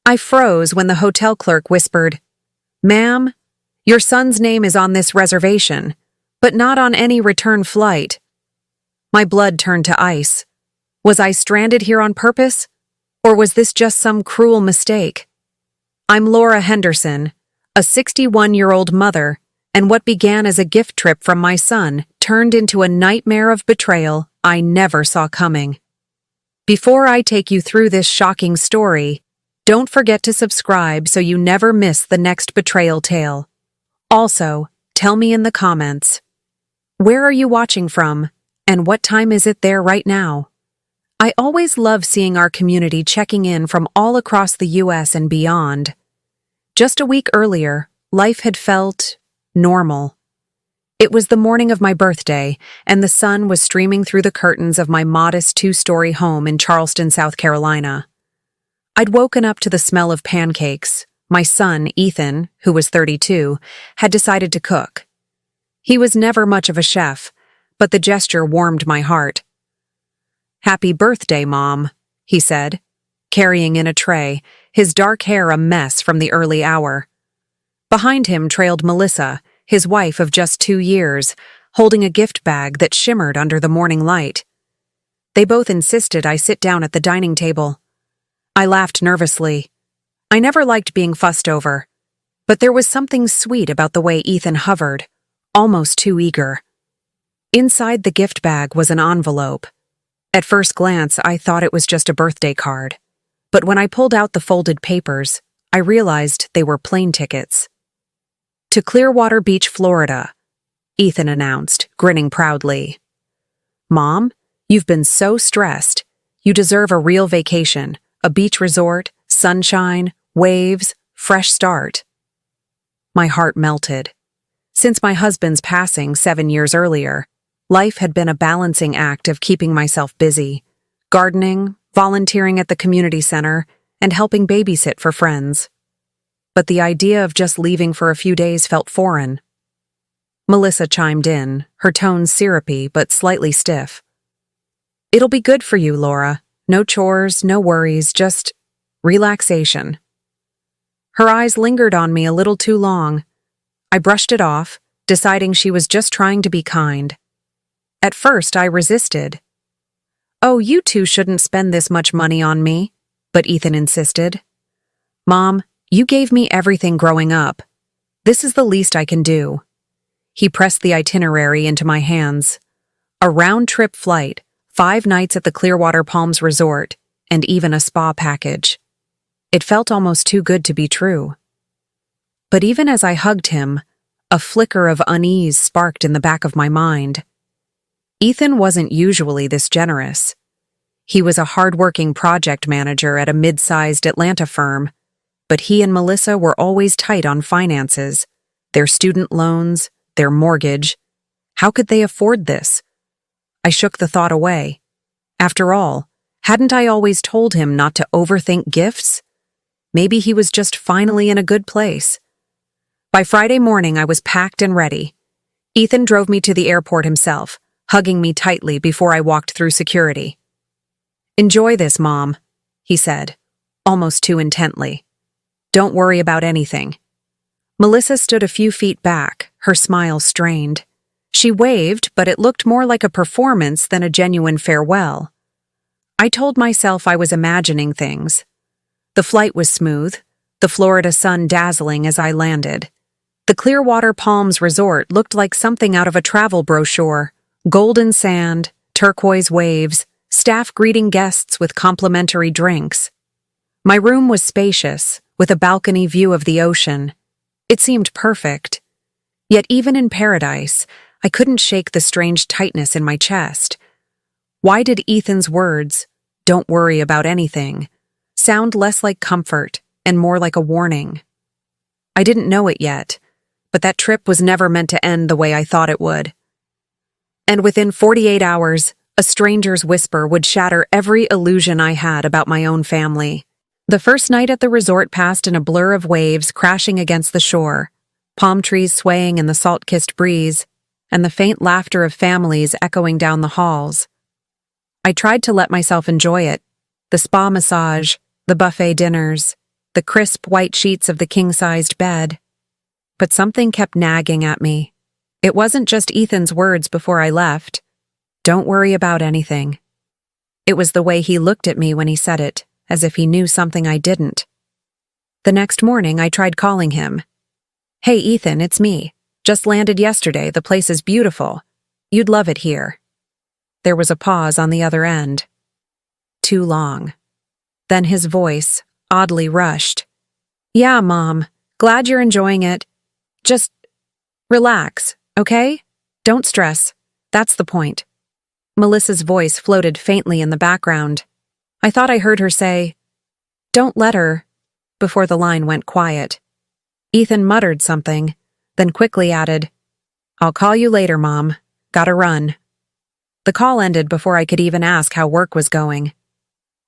I froze when the hotel clerk whispered, "Ma'am, your son's name is on this reservation, but not on any return flight." My blood turned to ice. Was I stranded here on purpose? Or was this just some cruel mistake? I'm Laura Henderson, a 61-year-old mother, and what began as a gift trip from my son turned into a nightmare of betrayal I never saw coming. Before I take you through this shocking story, don't forget to subscribe so you never miss the next betrayal tale. Also, tell me in the comments, where are you watching from, and what time is it there right now? I always love seeing our community checking in from all across the US and beyond. Just a week earlier, life had felt normal. It was the morning of my birthday, and the sun was streaming through the curtains of my modest 2-story home in Charleston, South Carolina. I'd woken up to the smell of pancakes. My son, Ethan, who was 32, had decided to cook. He was never much of a chef, but the gesture warmed my heart. "Happy birthday, Mom," he said, carrying in a tray, his dark hair a mess from the early hour. Behind him trailed Melissa, his wife of just 2 years, holding a gift bag that shimmered under the morning light. They both insisted I sit down at the dining table. I laughed nervously. I never liked being fussed over, but there was something sweet about the way Ethan hovered, almost too eager. Inside the gift bag was an envelope. At first glance, I thought it was just a birthday card, but when I pulled out the folded papers, I realized they were plane tickets. "To Clearwater Beach, Florida," Ethan announced, grinning proudly. "Mom, you've been so stressed. You deserve a real vacation, a beach resort, sunshine, waves, fresh start." My heart melted. Since my husband's passing 7 years earlier, life had been a balancing act of keeping myself busy, gardening, volunteering at the community center, and helping babysit for friends. But the idea of just leaving for a few days felt foreign. Melissa chimed in, her tone syrupy but slightly stiff. "It'll be good for you, Laura. No chores, no worries, just relaxation." Her eyes lingered on me a little too long. I brushed it off, deciding she was just trying to be kind. At first, I resisted. "Oh, you two shouldn't spend this much money on me," but Ethan insisted. "Mom, you gave me everything growing up. This is the least I can do." He pressed the itinerary into my hands. A round-trip flight, 5 nights at the Clearwater Palms Resort, and even a spa package. It felt almost too good to be true. But even as I hugged him, a flicker of unease sparked in the back of my mind. Ethan wasn't usually this generous. He was a hard-working project manager at a mid-sized Atlanta firm, but he and Melissa were always tight on finances, their student loans, their mortgage. How could they afford this? I shook the thought away. After all, hadn't I always told him not to overthink gifts? Maybe he was just finally in a good place. By Friday morning, I was packed and ready. Ethan drove me to the airport himself, hugging me tightly before I walked through security. "Enjoy this, Mom," he said, almost too intently. "Don't worry about anything." Melissa stood a few feet back, her smile strained. She waved, but it looked more like a performance than a genuine farewell. I told myself I was imagining things. The flight was smooth, the Florida sun dazzling as I landed. The Clearwater Palms Resort looked like something out of a travel brochure. Golden sand, turquoise waves, staff greeting guests with complimentary drinks. My room was spacious, with a balcony view of the ocean. It seemed perfect. Yet even in paradise, I couldn't shake the strange tightness in my chest. Why did Ethan's words, "Don't worry about anything," sound less like comfort and more like a warning? I didn't know it yet, but that trip was never meant to end the way I thought it would. And within 48 hours, a stranger's whisper would shatter every illusion I had about my own family. The first night at the resort passed in a blur of waves crashing against the shore, palm trees swaying in the salt-kissed breeze, and the faint laughter of families echoing down the halls. I tried to let myself enjoy it, the spa massage, the buffet dinners, the crisp white sheets of the king-sized bed. But something kept nagging at me. It wasn't just Ethan's words before I left. Don't worry about anything. It was the way he looked at me when he said it, as if he knew something I didn't. The next morning, I tried calling him. Hey, Ethan, it's me. Just landed yesterday. The place is beautiful. You'd love it here. There was a pause on the other end. Too long. Then his voice, oddly rushed. Yeah, Mom. Glad you're enjoying it. Just relax, okay? Don't stress. That's the point. Melissa's voice floated faintly in the background. I thought I heard her say, Don't let her, before the line went quiet. Ethan muttered something, then quickly added, I'll call you later, Mom. Gotta run. The call ended before I could even ask how work was going.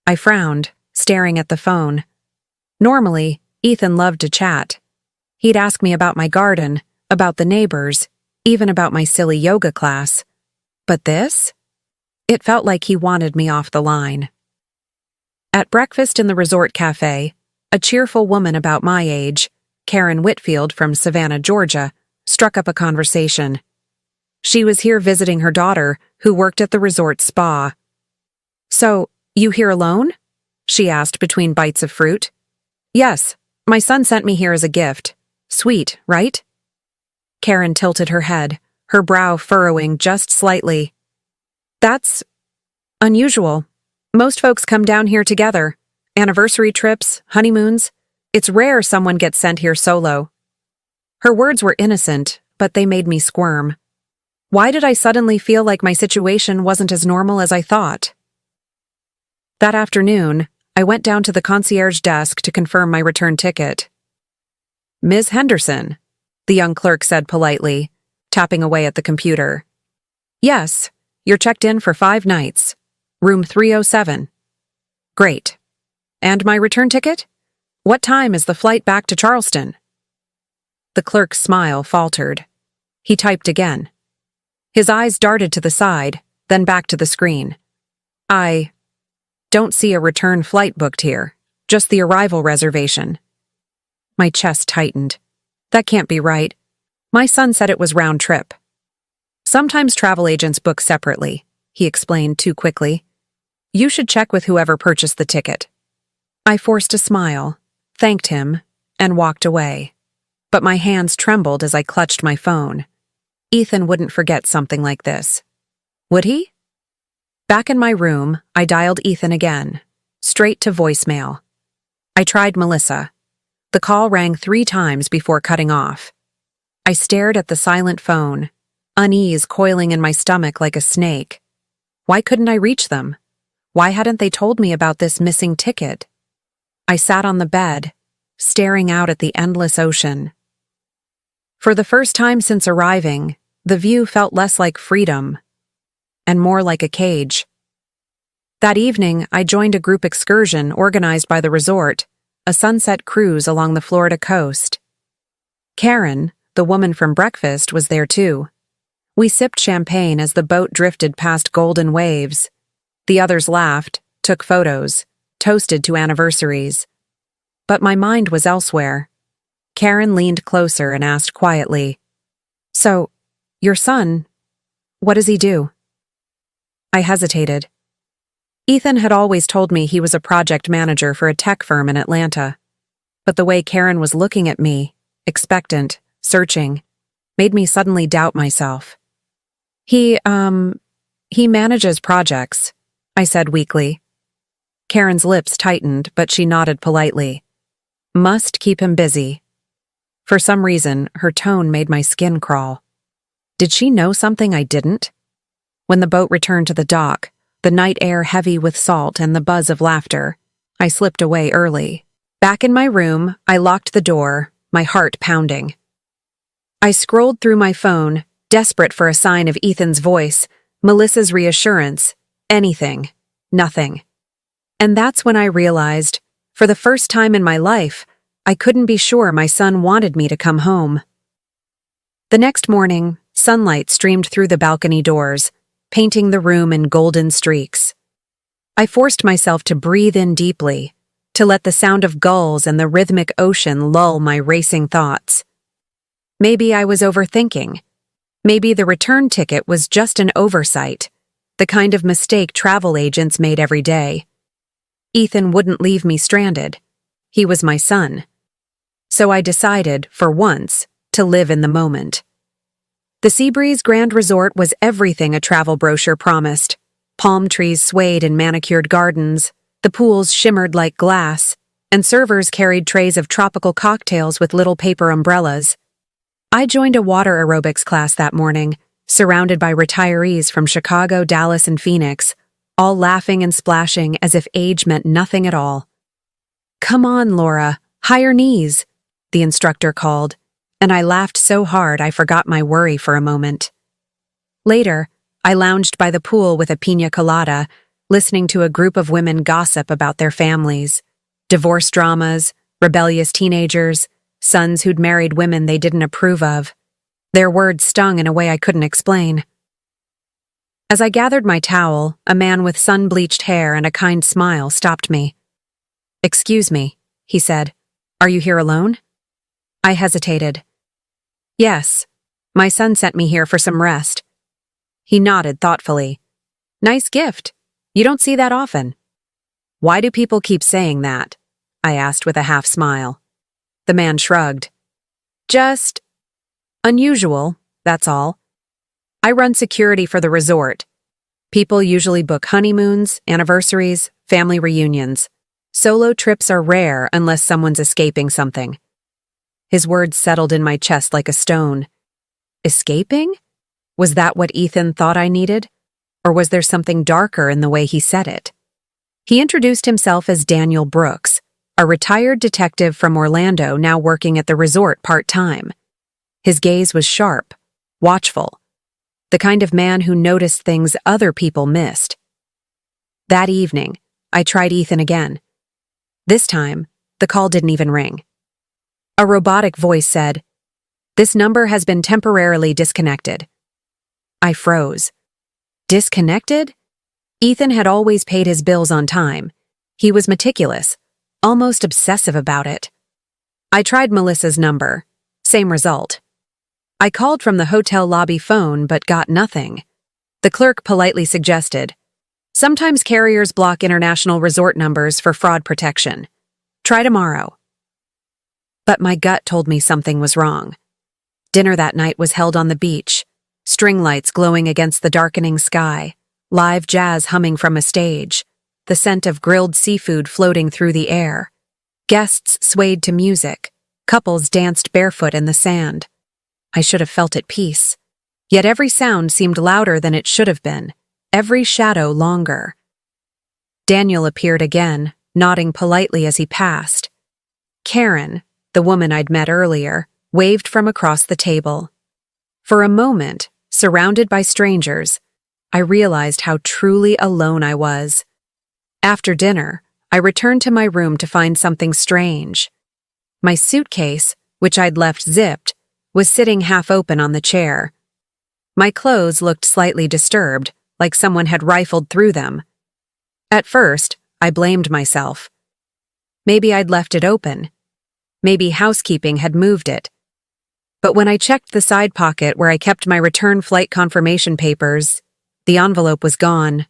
I frowned, staring at the phone. Normally, Ethan loved to chat. He'd ask me about my garden, about the neighbors, even about my silly yoga class. But this? It felt like he wanted me off the line. At breakfast in the resort cafe, a cheerful woman about my age, Karen Whitfield from Savannah, Georgia, struck up a conversation. She was here visiting her daughter, who worked at the resort spa. So, you here alone? She asked between bites of fruit. Yes, my son sent me here as a gift. Sweet, right? Karen tilted her head, her brow furrowing just slightly. That's unusual. Most folks come down here together. Anniversary trips, honeymoons. It's rare someone gets sent here solo. Her words were innocent, but they made me squirm. Why did I suddenly feel like my situation wasn't as normal as I thought? That afternoon, I went down to the concierge desk to confirm my return ticket. Ms. Henderson, the young clerk said politely, tapping away at the computer. Yes, you're checked in for 5 nights. Room 307. Great. And my return ticket? What time is the flight back to Charleston? The clerk's smile faltered. He typed again. His eyes darted to the side, then back to the screen. I don't see a return flight booked here, just the arrival reservation. My chest tightened. That can't be right. My son said it was round trip. Sometimes travel agents book separately, he explained too quickly. You should check with whoever purchased the ticket. I forced a smile, thanked him, and walked away. But my hands trembled as I clutched my phone. Ethan wouldn't forget something like this. Would he? Back in my room, I dialed Ethan again, straight to voicemail. I tried Melissa. The call rang 3 times before cutting off. I stared at the silent phone, unease coiling in my stomach like a snake. Why couldn't I reach them? Why hadn't they told me about this missing ticket? I sat on the bed, staring out at the endless ocean. For the first time since arriving, the view felt less like freedom and more like a cage. That evening, I joined a group excursion organized by the resort, a sunset cruise along the Florida coast. Karen, the woman from breakfast, was there too. We sipped champagne as the boat drifted past golden waves. The others laughed, took photos, toasted to anniversaries. But my mind was elsewhere. Karen leaned closer and asked quietly, So, your son, what does he do? I hesitated. Ethan had always told me he was a project manager for a tech firm in Atlanta. But the way Karen was looking at me, expectant, searching, made me suddenly doubt myself. He manages projects, I said weakly. Karen's lips tightened, but she nodded politely. Must keep him busy. For some reason, her tone made my skin crawl. Did she know something I didn't? When the boat returned to the dock, the night air heavy with salt and the buzz of laughter, I slipped away early. Back in my room, I locked the door, my heart pounding. I scrolled through my phone, desperate for a sign of Ethan's voice, Melissa's reassurance, anything, nothing. And that's when I realized, for the first time in my life, I couldn't be sure my son wanted me to come home. The next morning, sunlight streamed through the balcony doors, painting the room in golden streaks. I forced myself to breathe in deeply, to let the sound of gulls and the rhythmic ocean lull my racing thoughts. Maybe I was overthinking. Maybe the return ticket was just an oversight, the kind of mistake travel agents made every day. Ethan wouldn't leave me stranded. He was my son. So I decided, for once, to live in the moment. The Seabreeze Grand Resort was everything a travel brochure promised. Palm trees swayed in manicured gardens, the pools shimmered like glass, and servers carried trays of tropical cocktails with little paper umbrellas. I joined a water aerobics class that morning, surrounded by retirees from Chicago, Dallas, and Phoenix, all laughing and splashing as if age meant nothing at all. "Come on, Laura, higher knees," the instructor called, and I laughed so hard I forgot my worry for a moment. Later, I lounged by the pool with a piña colada, listening to a group of women gossip about their families, divorce dramas, rebellious teenagers, sons who'd married women they didn't approve of. Their words stung in a way I couldn't explain. As I gathered my towel, a man with sun-bleached hair and a kind smile stopped me. "Excuse me," he said. "Are you here alone?" I hesitated. "Yes. My son sent me here for some rest." He nodded thoughtfully. "Nice gift. You don't see that often." "Why do people keep saying that?" I asked with a half smile. The man shrugged. "Just unusual, that's all. I run security for the resort. People usually book honeymoons, anniversaries, family reunions. Solo trips are rare unless someone's escaping something." His words settled in my chest like a stone. Escaping? Was that what Ethan thought I needed? Or was there something darker in the way he said it? He introduced himself as Daniel Brooks, a retired detective from Orlando now working at the resort part-time. His gaze was sharp, watchful, the kind of man who noticed things other people missed. That evening, I tried Ethan again. This time, the call didn't even ring. A robotic voice said, "This number has been temporarily disconnected." I froze. Disconnected? Ethan had always paid his bills on time. He was meticulous, almost obsessive about it. I tried Melissa's number. Same result. I called from the hotel lobby phone but got nothing. The clerk politely suggested, "Sometimes carriers block international resort numbers for fraud protection. Try tomorrow." But my gut told me something was wrong. Dinner that night was held on the beach, string lights glowing against the darkening sky, live jazz humming from a stage, the scent of grilled seafood floating through the air. Guests swayed to music, couples danced barefoot in the sand. I should have felt at peace. Yet every sound seemed louder than it should have been, every shadow longer. Daniel appeared again, nodding politely as he passed. Karen, the woman I'd met earlier, waved from across the table. For a moment, surrounded by strangers, I realized how truly alone I was. After dinner, I returned to my room to find something strange. My suitcase, which I'd left zipped, was sitting half open on the chair. My clothes looked slightly disturbed, like someone had rifled through them. At first, I blamed myself. Maybe I'd left it open. Maybe housekeeping had moved it. But when I checked the side pocket where I kept my return flight confirmation papers, the envelope was gone.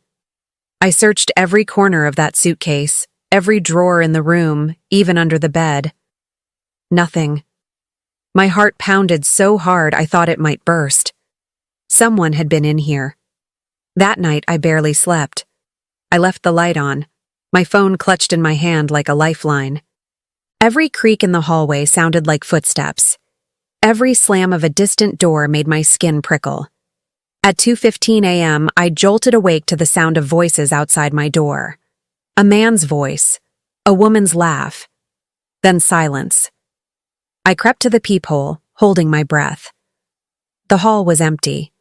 I searched every corner of that suitcase, every drawer in the room, even under the bed. Nothing. My heart pounded so hard I thought it might burst. Someone had been in here. That night I barely slept. I left the light on, my phone clutched in my hand like a lifeline. Every creak in the hallway sounded like footsteps. Every slam of a distant door made my skin prickle. At 2:15 a.m., I jolted awake to the sound of voices outside my door. A man's voice, a woman's laugh, then silence. I crept to the peephole, holding my breath. The hall was empty.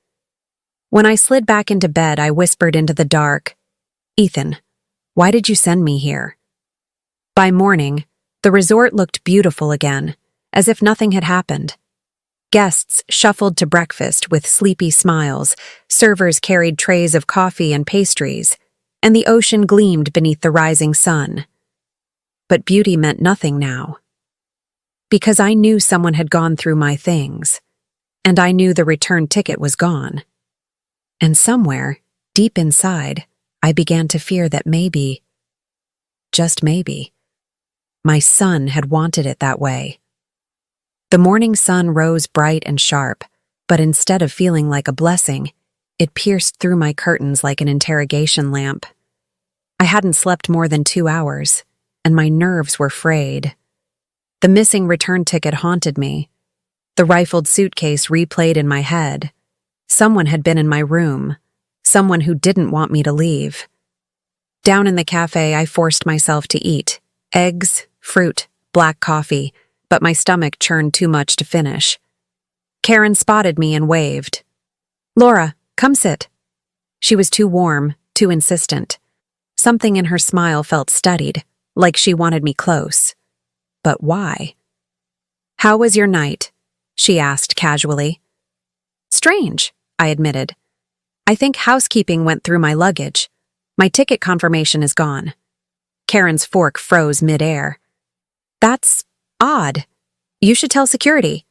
When I slid back into bed, I whispered into the dark, "Ethan, why did you send me here?" By morning, the resort looked beautiful again, as if nothing had happened. Guests shuffled to breakfast with sleepy smiles, servers carried trays of coffee and pastries, and the ocean gleamed beneath the rising sun. but beauty meant nothing now. Because I knew someone had gone through my things, and I knew the return ticket was gone. And somewhere, deep inside, I began to fear that maybe, just maybe, my son had wanted it that way. The morning sun rose bright and sharp, but instead of feeling like a blessing, it pierced through my curtains like an interrogation lamp. I hadn't slept more than 2 hours, and my nerves were frayed. The missing return ticket haunted me. The rifled suitcase replayed in my head. Someone had been in my room, someone who didn't want me to leave. Down in the cafe, I forced myself to eat eggs, fruit, black coffee, but my stomach churned too much to finish. Karen spotted me and waved. "Laura, come sit." She was too warm, too insistent. Something in her smile felt studied, like she wanted me close. But why? "How was your night?" she asked casually. "Strange," I admitted. "I think housekeeping went through my luggage. My ticket confirmation is gone." Karen's fork froze midair. "That's odd. You should tell security."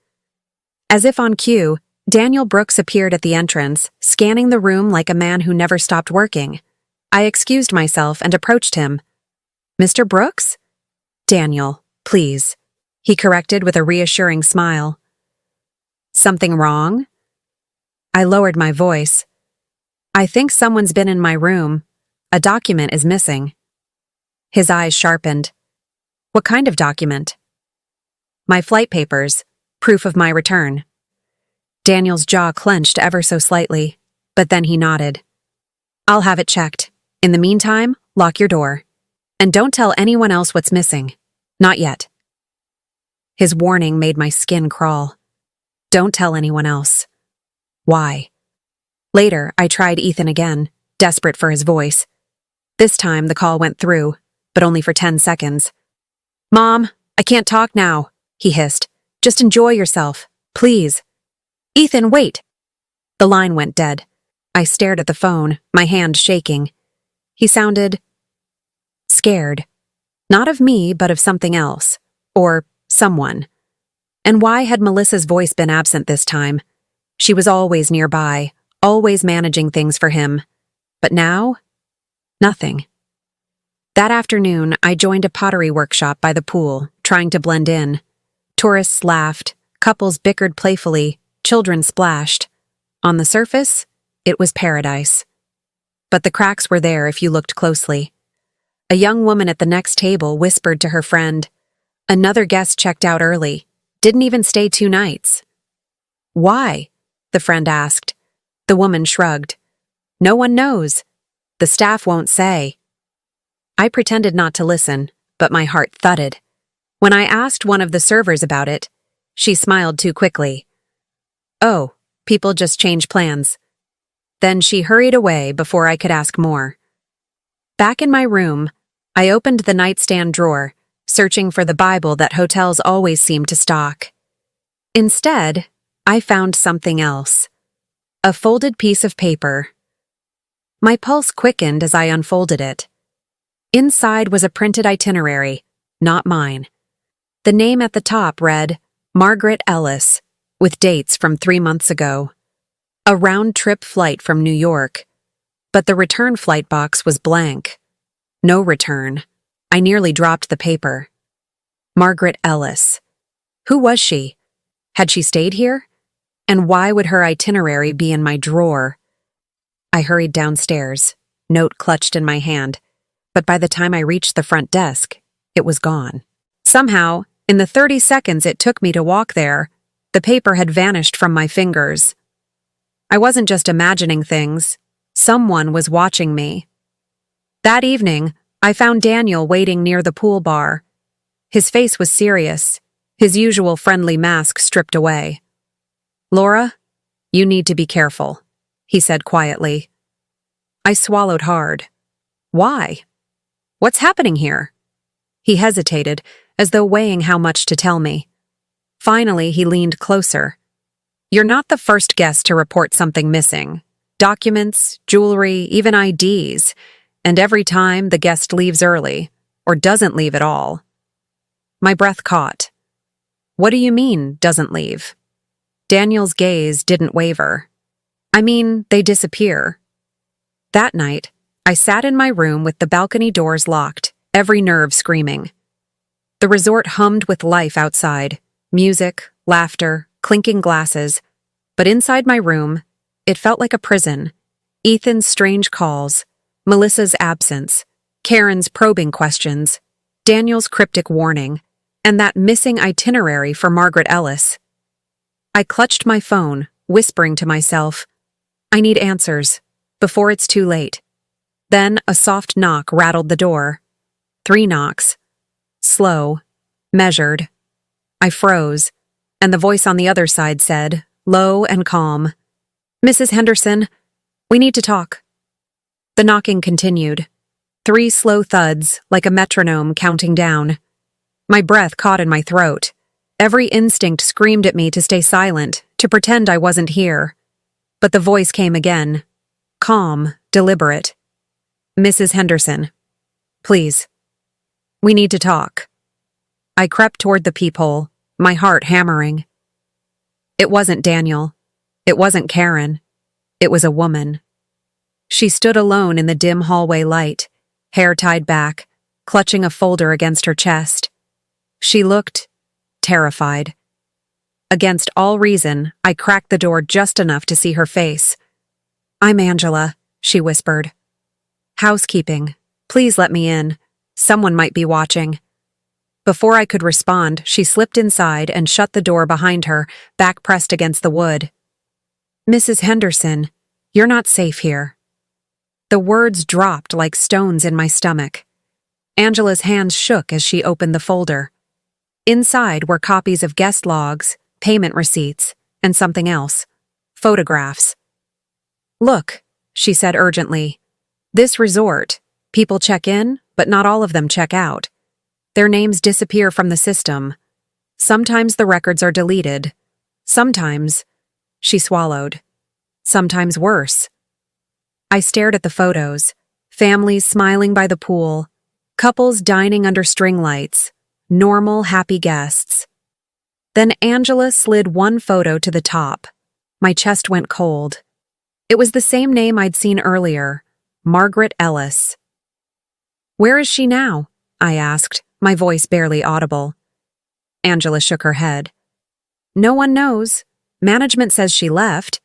As if on cue, Daniel Brooks appeared at the entrance, scanning the room like a man who never stopped working. I excused myself and approached him. "Mr. Brooks?" "Daniel, please," he corrected with a reassuring smile. "Something wrong?" I lowered my voice. "I think someone's been in my room. A document is missing." His eyes sharpened. "What kind of document?" "My flight papers, proof of my return." Daniel's jaw clenched ever so slightly, but then he nodded. "I'll have it checked. In the meantime, lock your door. And don't tell anyone else what's missing. Not yet." His warning made my skin crawl. Don't tell anyone else. Why? Later, I tried Ethan again, desperate for his voice. This time, the call went through, but only for 10 seconds. "Mom, I can't talk now," he hissed. "Just enjoy yourself, please." "Ethan, wait!" The line went dead. I stared at the phone, my hand shaking. He sounded scared. Not of me, but of something else. Or someone. And why had Melissa's voice been absent this time? She was always nearby, always managing things for him. But now? Nothing. That afternoon, I joined a pottery workshop by the pool, trying to blend in. Tourists laughed, couples bickered playfully, children splashed. On the surface, it was paradise. But the cracks were there if you looked closely. A young woman at the next table whispered to her friend. Another guest checked out early, didn't even stay 2 nights. "Why?" the friend asked. The woman shrugged. "No one knows. The staff won't say." I pretended not to listen, but my heart thudded. When I asked one of the servers about it, she smiled too quickly. "Oh, people just change plans." Then she hurried away before I could ask more. Back in my room, I opened the nightstand drawer, searching for the Bible that hotels always seem to stock. Instead, I found something else. A folded piece of paper. My pulse quickened as I unfolded it. Inside was a printed itinerary, not mine. The name at the top read, Margaret Ellis, with dates from 3 months ago. A round-trip flight from New York. But the return flight box was blank. No return. I nearly dropped the paper. Margaret Ellis. Who was she? Had she stayed here? And why would her itinerary be in my drawer? I hurried downstairs, note clutched in my hand, but by the time I reached the front desk, it was gone. Somehow, in the 30 seconds it took me to walk there, the paper had vanished from my fingers. I wasn't just imagining things. Someone was watching me. That evening, I found Daniel waiting near the pool bar. His face was serious, his usual friendly mask stripped away. "Laura, you need to be careful," he said quietly. I swallowed hard. Why? What's happening here? He hesitated, as though weighing how much to tell me. Finally, he leaned closer. "You're not the first guest to report something missing. Documents, jewelry, even IDs. And every time the guest leaves early, or doesn't leave at all. My breath caught. What do you mean, doesn't leave? Daniel's gaze didn't waver. I mean, they disappear. That night, I sat in my room with the balcony doors locked, every nerve screaming. The resort hummed with life outside, music, laughter, clinking glasses, but inside my room, it felt like a prison. Ethan's strange calls, Melissa's absence, Karen's probing questions, Daniel's cryptic warning, and that missing itinerary for Margaret Ellis. I clutched my phone, whispering to myself, I need answers, before it's too late. Then a soft knock rattled the door. 3 knocks. Slow, measured. I froze, and the voice on the other side said, low and calm, Mrs. Henderson, we need to talk. The knocking continued. 3 slow thuds, like a metronome counting down. My breath caught in my throat. Every instinct screamed at me to stay silent, to pretend I wasn't here. But the voice came again. Calm, deliberate. Mrs. Henderson, please. We need to talk. I crept toward the peephole, my heart hammering. It wasn't Daniel. It wasn't Karen. It was a woman. She stood alone in the dim hallway light, hair tied back, clutching a folder against her chest. She looked terrified. Against all reason, I cracked the door just enough to see her face. I'm Angela, she whispered. Housekeeping. Please let me in. Someone might be watching. Before I could respond, she slipped inside and shut the door behind her, back pressed against the wood. Mrs. Henderson, you're not safe here. The words dropped like stones in my stomach. Angela's hands shook as she opened the folder. Inside were copies of guest logs, payment receipts, and something else. Photographs. Look, she said urgently. This resort, people check in, but not all of them check out. Their names disappear from the system. Sometimes the records are deleted. Sometimes, she swallowed. Sometimes worse. I stared at the photos. Families smiling by the pool. Couples dining under string lights. Normal, happy guests. Then Angela slid one photo to the top. My chest went cold. It was the same name I'd seen earlier, Margaret Ellis. Where is she now? I asked, my voice barely audible. Angela shook her head. No one knows. Management says she left.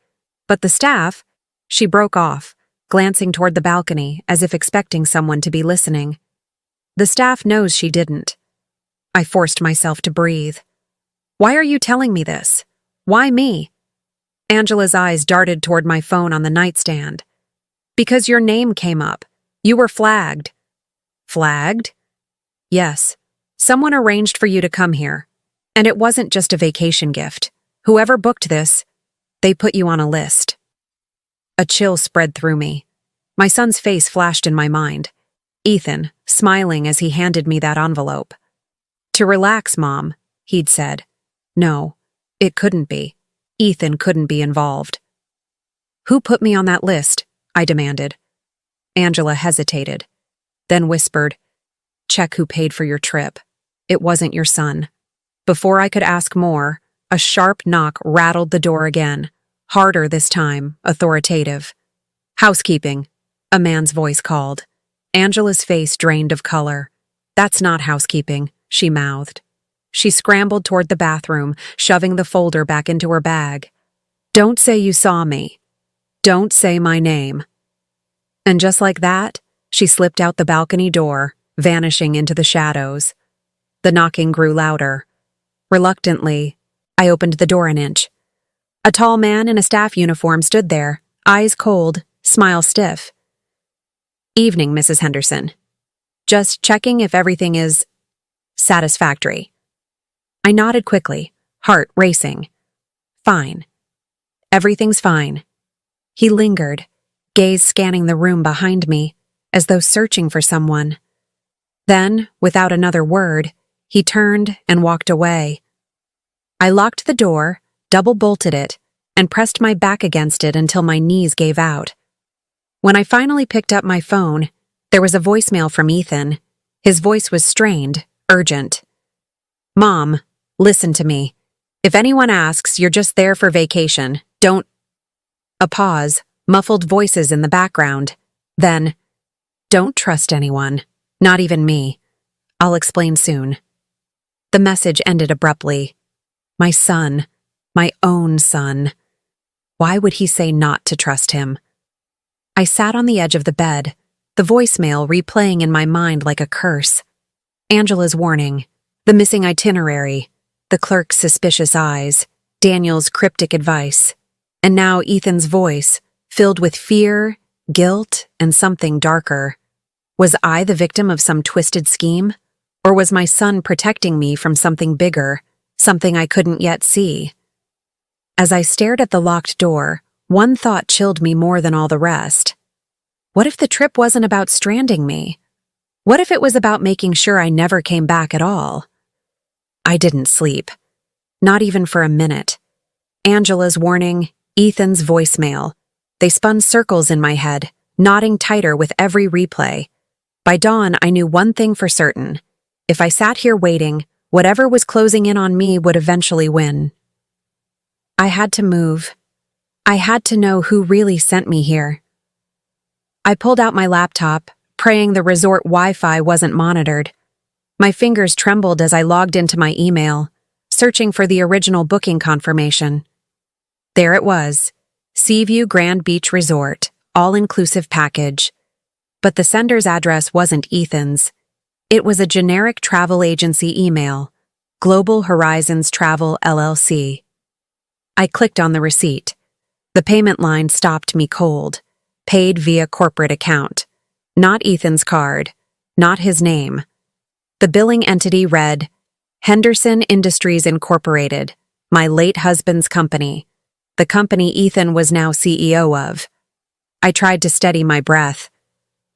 But the staff, she broke off, glancing toward the balcony as if expecting someone to be listening. The staff knows she didn't. I forced myself to breathe. Why are you telling me this? Why me? Angela's eyes darted toward my phone on the nightstand. Because your name came up. You were flagged. Flagged? Yes. Someone arranged for you to come here. And it wasn't just a vacation gift. Whoever booked this, they put you on a list. A chill spread through me. My son's face flashed in my mind. Ethan, smiling as he handed me that envelope. To relax, Mom, he'd said. No, it couldn't be. Ethan couldn't be involved. Who put me on that list? I demanded. Angela hesitated, then whispered, check who paid for your trip. It wasn't your son. Before I could ask more, a sharp knock rattled the door again, harder this time, authoritative. Housekeeping, a man's voice called. Angela's face drained of color. That's not housekeeping, she mouthed. She scrambled toward the bathroom, shoving the folder back into her bag. Don't say you saw me. Don't say my name. And just like that, she slipped out the balcony door, vanishing into the shadows. The knocking grew louder. Reluctantly, I opened the door an inch. A tall man in a staff uniform stood there, eyes cold, smile stiff. Evening, Mrs. Henderson. Just checking if everything is satisfactory. I nodded quickly, heart racing. Fine. Everything's fine. He lingered, gaze scanning the room behind me, as though searching for someone. Then, without another word, he turned and walked away. I locked the door, double-bolted it, and pressed my back against it until my knees gave out. When I finally picked up my phone, there was a voicemail from Ethan. His voice was strained, urgent. Mom, listen to me. If anyone asks, you're just there for vacation. Don't. A pause, muffled voices in the background. Then, don't trust anyone, not even me. I'll explain soon. The message ended abruptly. My son, my own son. Why would he say not to trust him? I sat on the edge of the bed, the voicemail replaying in my mind like a curse. Angela's warning, the missing itinerary, the clerk's suspicious eyes, Daniel's cryptic advice, and now Ethan's voice, filled with fear, guilt, and something darker. Was I the victim of some twisted scheme? Or was my son protecting me from something bigger, something I couldn't yet see? As I stared at the locked door, one thought chilled me more than all the rest. What if the trip wasn't about stranding me? What if it was about making sure I never came back at all? I didn't sleep. Not even for a minute. Angela's warning, Ethan's voicemail. They spun circles in my head, knotting tighter with every replay. By dawn, I knew one thing for certain. If I sat here waiting, whatever was closing in on me would eventually win. I had to move. I had to know who really sent me here. I pulled out my laptop, praying the resort Wi-Fi wasn't monitored. My fingers trembled as I logged into my email, searching for the original booking confirmation. There it was, Seaview Grand Beach Resort, all-inclusive package. But the sender's address wasn't Ethan's. It was a generic travel agency email, Global Horizons Travel LLC. I clicked on the receipt. The payment line stopped me cold. Paid via corporate account. Not Ethan's card. Not his name. The billing entity read, Henderson Industries Incorporated, my late husband's company. The company Ethan was now CEO of. I tried to steady my breath.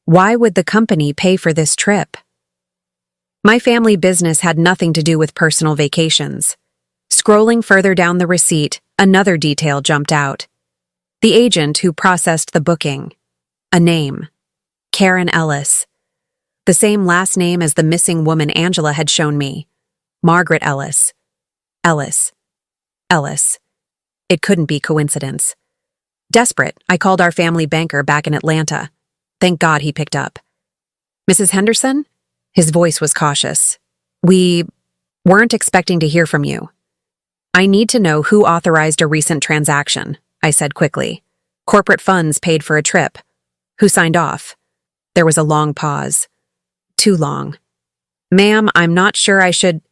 Why would the company pay for this trip? My family business had nothing to do with personal vacations. Scrolling further down the receipt, another detail jumped out. The agent who processed the booking. A name. Karen Ellis. The same last name as the missing woman Angela had shown me. Margaret Ellis. Ellis. Ellis. It couldn't be coincidence. Desperate, I called our family banker back in Atlanta. Thank God he picked up. Mrs. Henderson? His voice was cautious. We weren't expecting to hear from you. I need to know who authorized a recent transaction, I said quickly. Corporate funds paid for a trip. Who signed off? There was a long pause. Too long. Ma'am, I'm not sure I should...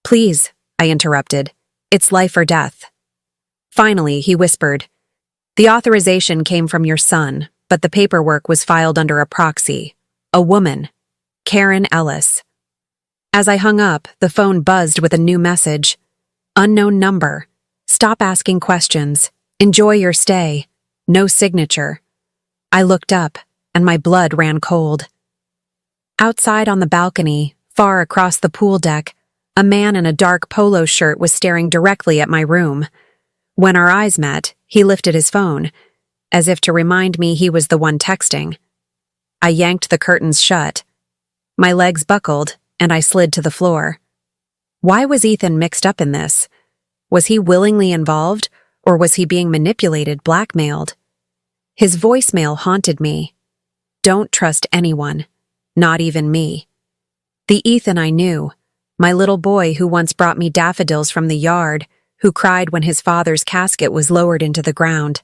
Please, I interrupted. It's life or death. Finally, he whispered. The authorization came from your son, but the paperwork was filed under a proxy. A woman. Karen Ellis. As I hung up, the phone buzzed with a new message. Unknown number. Stop asking questions. Enjoy your stay. No signature. I looked up, and my blood ran cold. Outside on the balcony, far across the pool deck, a man in a dark polo shirt was staring directly at my room. When our eyes met, he lifted his phone, as if to remind me he was the one texting. I yanked the curtains shut. My legs buckled, and I slid to the floor. Why was Ethan mixed up in this? Was he willingly involved, or was he being manipulated, blackmailed? His voicemail haunted me. Don't trust anyone, not even me. The Ethan I knew, my little boy who once brought me daffodils from the yard, who cried when his father's casket was lowered into the ground,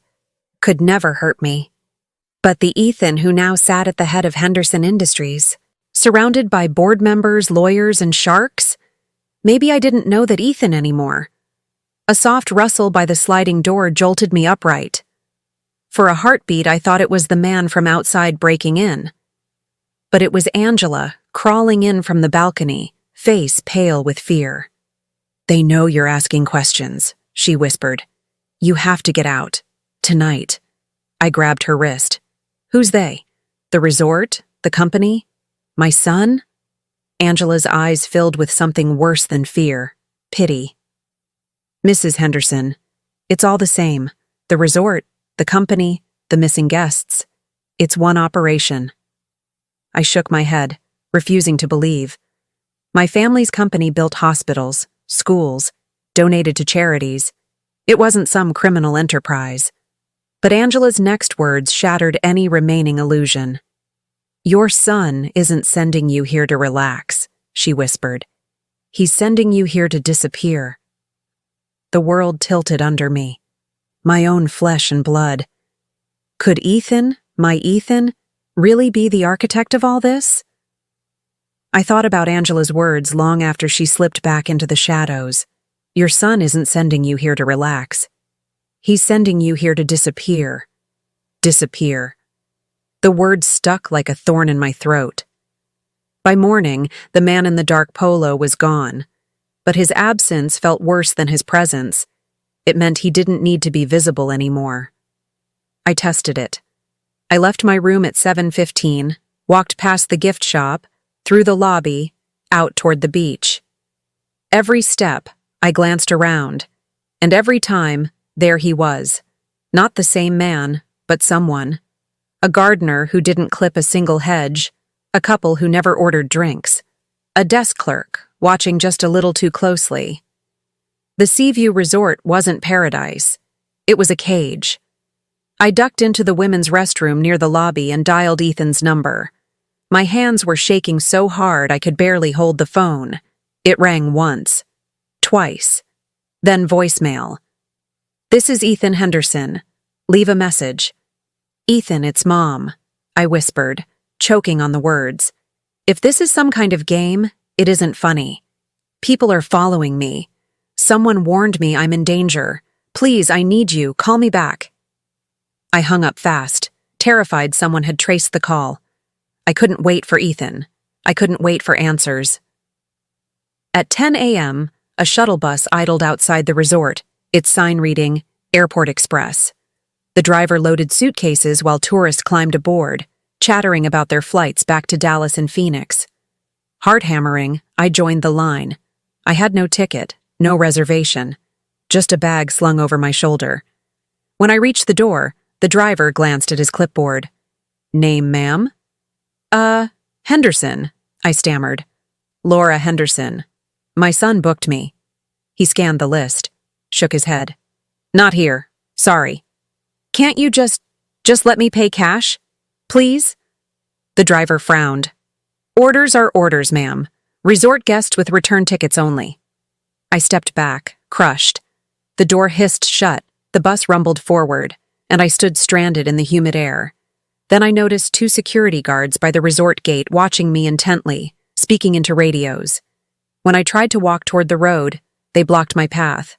could never hurt me. But the Ethan who now sat at the head of Henderson Industries, surrounded by board members, lawyers, and sharks? Maybe I didn't know that Ethan anymore. A soft rustle by the sliding door jolted me upright. For a heartbeat, I thought it was the man from outside breaking in. But it was Angela, crawling in from the balcony, face pale with fear. They know you're asking questions, she whispered. You have to get out. Tonight. I grabbed her wrist. Who's they? The resort? The company? My son? Angela's eyes filled with something worse than fear. Pity. Mrs. Henderson, it's all the same. The resort, the company, the missing guests. It's one operation. I shook my head, refusing to believe. My family's company built hospitals, schools, donated to charities. It wasn't some criminal enterprise. But Angela's next words shattered any remaining illusion. "Your son isn't sending you here to relax," she whispered. "He's sending you here to disappear." The world tilted under me. My own flesh and blood. Could Ethan, my Ethan, really be the architect of all this? I thought about Angela's words long after she slipped back into the shadows. "Your son isn't sending you here to relax. He's sending you here to disappear." Disappear. The words stuck like a thorn in my throat. By morning, the man in the dark polo was gone, but his absence felt worse than his presence. It meant he didn't need to be visible anymore. I tested it. I left my room at 7:15, walked past the gift shop, through the lobby, out toward the beach. Every step, I glanced around, and every time, there he was. Not the same man, but someone. A gardener who didn't clip a single hedge, a couple who never ordered drinks, a desk clerk watching just a little too closely. The Seaview Resort wasn't paradise. It was a cage. I ducked into the women's restroom near the lobby and dialed Ethan's number. My hands were shaking so hard I could barely hold the phone. It rang once, twice, then voicemail. "This is Ethan Henderson. Leave a message." "Ethan, it's Mom," I whispered, choking on the words. "If this is some kind of game, it isn't funny. People are following me. Someone warned me I'm in danger. Please, I need you. Call me back." I hung up fast, terrified someone had traced the call. I couldn't wait for Ethan. I couldn't wait for answers. At 10 a.m., a shuttle bus idled outside the resort, its sign reading, Airport Express. The driver loaded suitcases while tourists climbed aboard, chattering about their flights back to Dallas and Phoenix. Heart-hammering, I joined the line. I had no ticket, no reservation, just a bag slung over my shoulder. When I reached the door, the driver glanced at his clipboard. "Name, ma'am?" Henderson," I stammered. "Laura Henderson. My son booked me." He scanned the list, shook his head. "Not here. Sorry." "Can't you just let me pay cash? Please?" The driver frowned. "Orders are orders, ma'am. Resort guests with return tickets only." I stepped back, crushed. The door hissed shut, the bus rumbled forward, and I stood stranded in the humid air. Then I noticed 2 security guards by the resort gate watching me intently, speaking into radios. When I tried to walk toward the road, they blocked my path.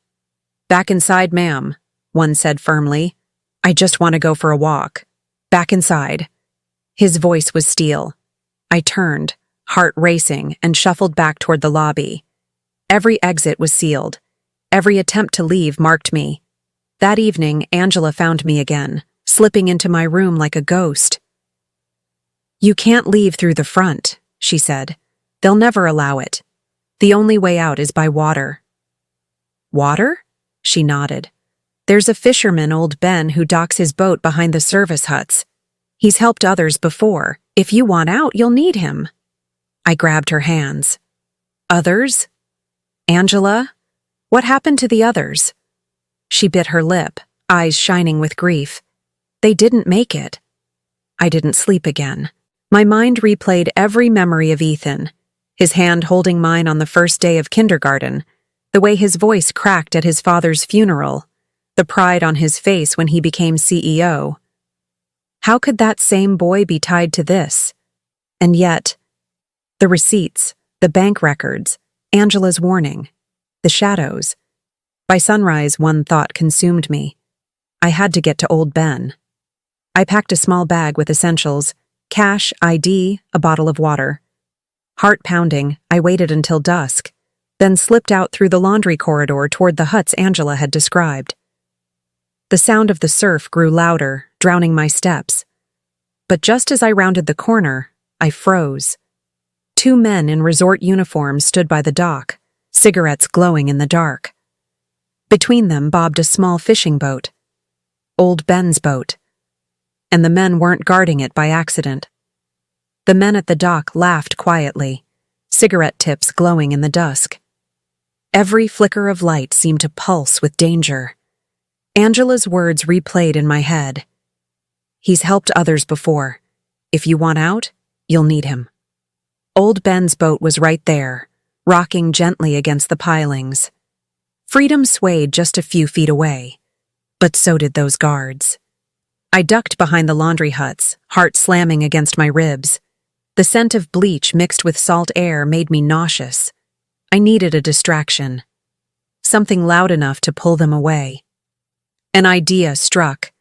"Back inside, ma'am," one said firmly. "I just want to go for a walk. Back inside." His voice was steel. I turned, heart racing, and shuffled back toward the lobby. Every exit was sealed. Every attempt to leave marked me. That evening, Angela found me again, slipping into my room like a ghost. "You can't leave through the front," she said. "They'll never allow it. The only way out is by water." "Water?" She nodded. "There's a fisherman, old Ben, who docks his boat behind the service huts. He's helped others before. If you want out, you'll need him." I grabbed her hands. "Others? Angela? What happened to the others?" She bit her lip, eyes shining with grief. "They didn't make it." I didn't sleep again. My mind replayed every memory of Ethan, his hand holding mine on the first day of kindergarten, the way his voice cracked at his father's funeral, the pride on his face when he became CEO. How could that same boy be tied to this? And yet, the receipts, the bank records, Angela's warning, the shadows. By sunrise, one thought consumed me. I had to get to Old Ben. I packed a small bag with essentials, cash, ID, a bottle of water. Heart pounding, I waited until dusk, then slipped out through the laundry corridor toward the huts Angela had described. The sound of the surf grew louder, drowning my steps. But just as I rounded the corner, I froze. 2 men in resort uniforms stood by the dock, cigarettes glowing in the dark. Between them bobbed a small fishing boat. Old Ben's boat. And the men weren't guarding it by accident. The men at the dock laughed quietly, cigarette tips glowing in the dusk. Every flicker of light seemed to pulse with danger. Angela's words replayed in my head. He's helped others before. If you want out, you'll need him. Old Ben's boat was right there, rocking gently against the pilings. Freedom swayed just a few feet away, but so did those guards. I ducked behind the laundry huts, heart slamming against my ribs. The scent of bleach mixed with salt air made me nauseous. I needed a distraction. Something loud enough to pull them away. An idea struck.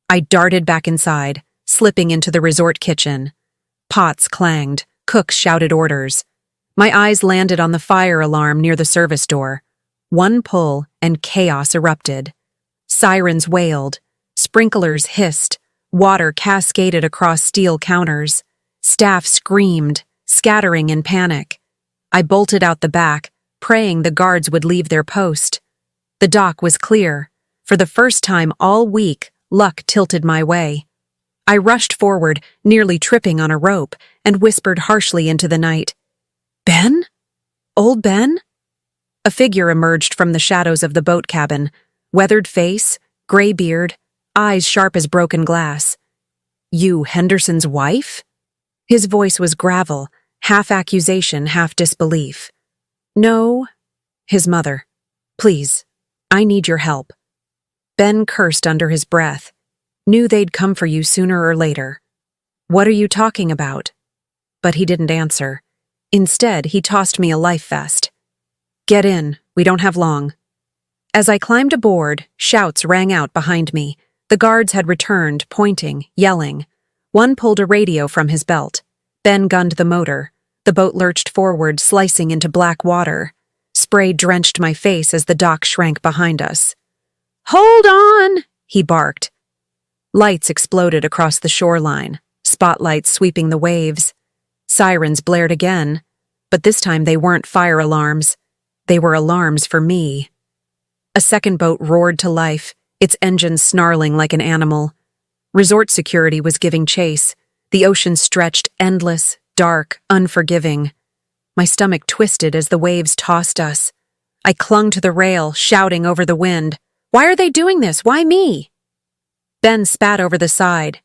I darted back inside, slipping into the resort kitchen. Pots clanged, cooks shouted orders. My eyes landed on the fire alarm near the service door. One pull and chaos erupted. Sirens wailed, sprinklers hissed, water cascaded across steel counters. Staff screamed, scattering in panic. I bolted out the back, praying the guards would leave their post. The dock was clear. For the first time all week, luck tilted my way. I rushed forward, nearly tripping on a rope, and whispered harshly into the night. "Ben? Old Ben?" A figure emerged from the shadows of the boat cabin, weathered face, gray beard, eyes sharp as broken glass. "You Henderson's wife?" His voice was gravel, half accusation, half disbelief. "No, his mother. Please, I need your help." Ben cursed under his breath. "Knew they'd come for you sooner or later." "What are you talking about?" But he didn't answer. Instead, he tossed me a life vest. "Get in, we don't have long." As I climbed aboard, shouts rang out behind me. The guards had returned, pointing, yelling. One pulled a radio from his belt. Ben gunned the motor. The boat lurched forward, slicing into black water. Spray drenched my face as the dock shrank behind us. "Hold on!" he barked. Lights exploded across the shoreline, spotlights sweeping the waves. Sirens blared again, but this time they weren't fire alarms. They were alarms for me. A second boat roared to life, its engine snarling like an animal. Resort security was giving chase. The ocean stretched endless, dark, unforgiving. My stomach twisted as the waves tossed us. I clung to the rail, shouting over the wind. "Why are they doing this? Why me?" Ben spat over the side.